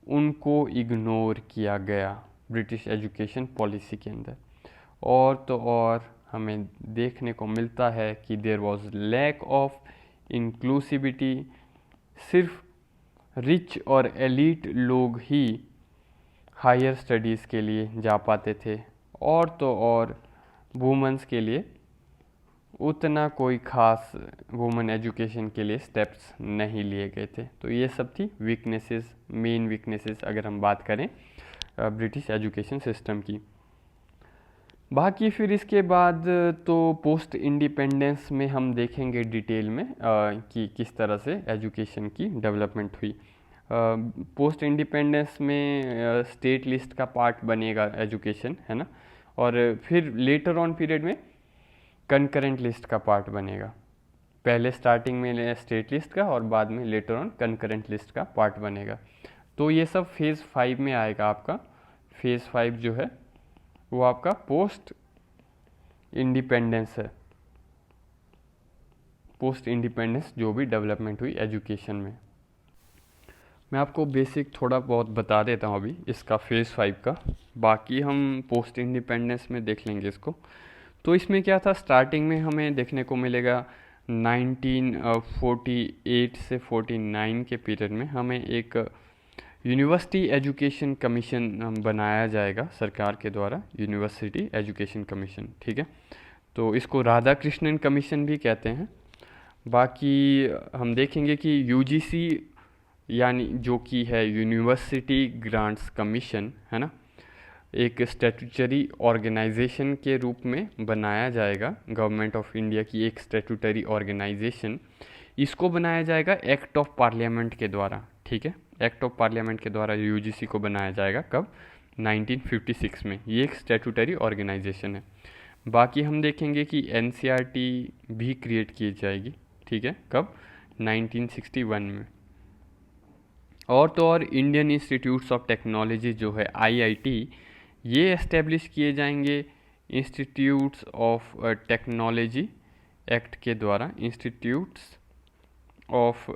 उनको इग्नोर किया गया ब्रिटिश एजुकेशन पॉलिसी के अंदर। और तो और हमें देखने को मिलता है कि there was lack of inclusivity, सिर्फ रिच और एलीट लोग ही हायर स्टडीज़ के लिए जा पाते थे, और तो और वुमेंस के लिए उतना कोई ख़ास वुमेन एजुकेशन के लिए स्टेप्स नहीं लिए गए थे। तो ये सब थी वीकनेसेस, मेन वीकनेसेस अगर हम बात करें ब्रिटिश एजुकेशन सिस्टम की। बाकी फिर इसके बाद तो पोस्ट इंडिपेंडेंस में हम देखेंगे डिटेल में कि किस तरह से एजुकेशन की डेवलपमेंट हुई। पोस्ट इंडिपेंडेंस में स्टेट लिस्ट का पार्ट बनेगा एजुकेशन, है ना, और फिर लेटर ऑन पीरियड में कंकरेंट लिस्ट का पार्ट बनेगा। पहले स्टार्टिंग में स्टेट लिस्ट का और बाद में लेटर ऑन कंकरेंट लिस्ट का पार्ट बनेगा। तो ये सब फेज़ 5 में आएगा आपका। फेज़ 5 जो है वो आपका पोस्ट इंडिपेंडेंस है, पोस्ट इंडिपेंडेंस जो भी डेवलपमेंट हुई एजुकेशन में। मैं आपको बेसिक थोड़ा बहुत बता देता हूँ अभी इसका फेज़ 5 का, बाकी हम पोस्ट इंडिपेंडेंस में देख लेंगे इसको। तो इसमें क्या था, स्टार्टिंग में हमें देखने को मिलेगा 1948 से 49 के पीरियड में हमें एक यूनिवर्सिटी एजुकेशन कमीशन बनाया जाएगा सरकार के द्वारा, यूनिवर्सिटी एजुकेशन कमीशन, ठीक है। तो इसको राधा कृष्णन कमीशन भी कहते हैं। बाकी हम देखेंगे कि यूजीसी यानी जो कि है यूनिवर्सिटी ग्रांट्स कमीशन, है ना, एक स्टैट्यूटरी ऑर्गेनाइजेशन के रूप में बनाया जाएगा, गवर्नमेंट ऑफ इंडिया की एक स्टैट्यूटरी ऑर्गेनाइजेशन। इसको बनाया जाएगा एक्ट ऑफ पार्लियामेंट के द्वारा, ठीक है। एक्ट ऑफ पार्लियामेंट के द्वारा यूजीसी को बनाया जाएगा, कब, 1956 में। ये एक स्टैट्यूटरी ऑर्गेनाइजेशन है। बाकी हम देखेंगे कि एनसीईआरटी भी क्रिएट की जाएगी, ठीक है, कब, 1961 में। और तो और इंडियन इंस्टीट्यूट्स ऑफ टेक्नोलॉजी जो है आईआईटी, ये एस्टेब्लिश किए जाएंगे इंस्टीट्यूट्स ऑफ टेक्नोलॉजी एक्ट के द्वारा। इंस्टीट्यूट्स ऑफ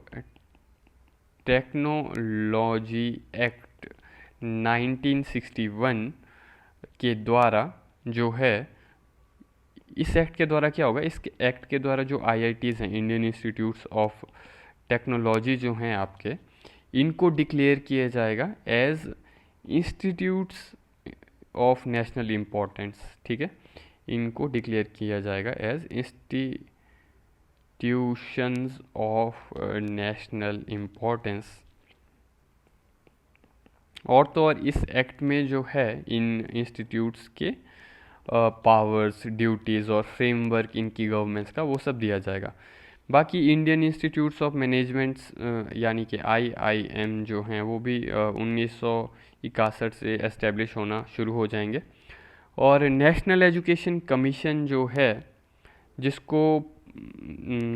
टेक्नोलॉजी एक्ट 1961 के द्वारा जो है, इस एक्ट के द्वारा क्या होगा, इस एक्ट के द्वारा जो आईआईटीज़ हैं, इंडियन इंस्टीट्यूट्स ऑफ टेक्नोलॉजी जो हैं आपके, इनको डिक्लेयर किया जाएगा as institutes of national importance, ठीक है। इनको डिक्लेयर किया जाएगा as institutions of national importance. और तो और इस एक्ट में जो है इन इंस्टीट्यूट्स के पावर्स, ड्यूटीज़ और फ्रेमवर्क इनकी गवर्नेंस का, वो सब दिया जाएगा। बाकी इंडियन इंस्टीट्यूट्स ऑफ मैनेजमेंट्स यानी कि आईआईएम जो हैं, वो भी 1961 से एस्टेब्लिश होना शुरू हो जाएंगे। और नेशनल एजुकेशन कमीशन जो है, जिसको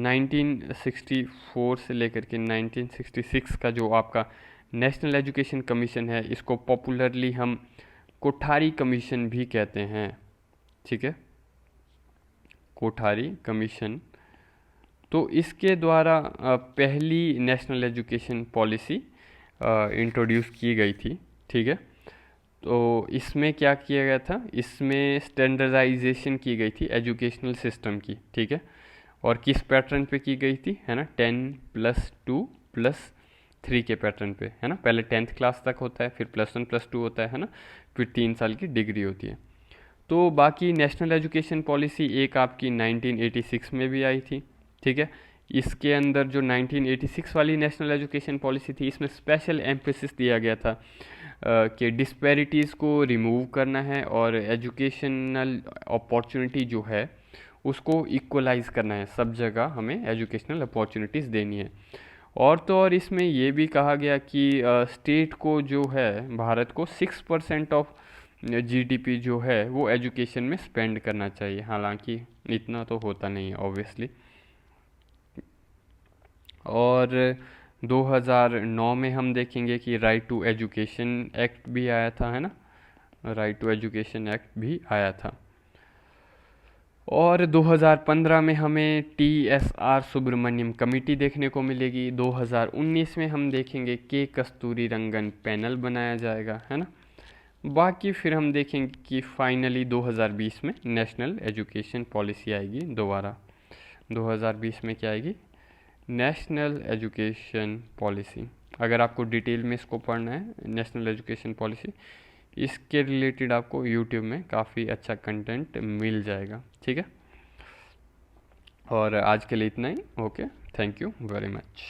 1964 से लेकर के 1966 का जो आपका नेशनल एजुकेशन कमीशन है, इसको पॉपुलरली हम कोठारी कमीशन भी कहते हैं, ठीक है, कोठारी कमीशन। तो इसके द्वारा पहली नेशनल एजुकेशन पॉलिसी इंट्रोड्यूस की गई थी, ठीक है। तो इसमें क्या किया गया था, इसमें स्टैंडर्डाइजेशन की गई थी एजुकेशनल सिस्टम की, ठीक है। और किस पैटर्न पे की गई थी, है ना, 10+2+3 के पैटर्न पे, है ना। पहले 10th क्लास तक होता है, फिर +1+2 होता है ना, फिर 3 साल की डिग्री होती है। तो बाकी नेशनल एजुकेशन पॉलिसी एक आपकी 1986 में भी आई थी, ठीक है। इसके अंदर जो 1986 वाली नेशनल एजुकेशन पॉलिसी थी, इसमें स्पेशल एम्फेसिस दिया गया था कि डिस्पैरिटीज़ को रिमूव करना है और एजुकेशनल अपॉर्चुनिटी जो है उसको इक्वलाइज करना है, सब जगह हमें एजुकेशनल अपॉर्चुनिटीज़ देनी है। और तो और इसमें ये भी कहा गया कि स्टेट को जो है, भारत को 6% ऑफ जीडीपी जो है वो एजुकेशन में स्पेंड करना चाहिए। हालांकि इतना तो होता नहीं है ऑब्वियसली। और 2009 में हम देखेंगे कि राइट टू एजुकेशन एक्ट भी आया था, है ना, राइट टू एजुकेशन एक्ट भी आया था। और 2015 में हमें TSR सुब्रमण्यम कमेटी देखने को मिलेगी। 2019 में हम देखेंगे के कस्तूरी रंगन पैनल बनाया जाएगा, है ना। बाकी फिर हम देखेंगे कि फाइनली 2020 में नेशनल एजुकेशन पॉलिसी आएगी दोबारा। 2020 में क्या आएगी, नेशनल एजुकेशन पॉलिसी। अगर आपको डिटेल में इसको पढ़ना है, नेशनल एजुकेशन पॉलिसी, इसके रिलेटेड आपको यूट्यूब में काफ़ी अच्छा कंटेंट मिल जाएगा, ठीक है। और आज के लिए इतना ही। Okay, thank you very much.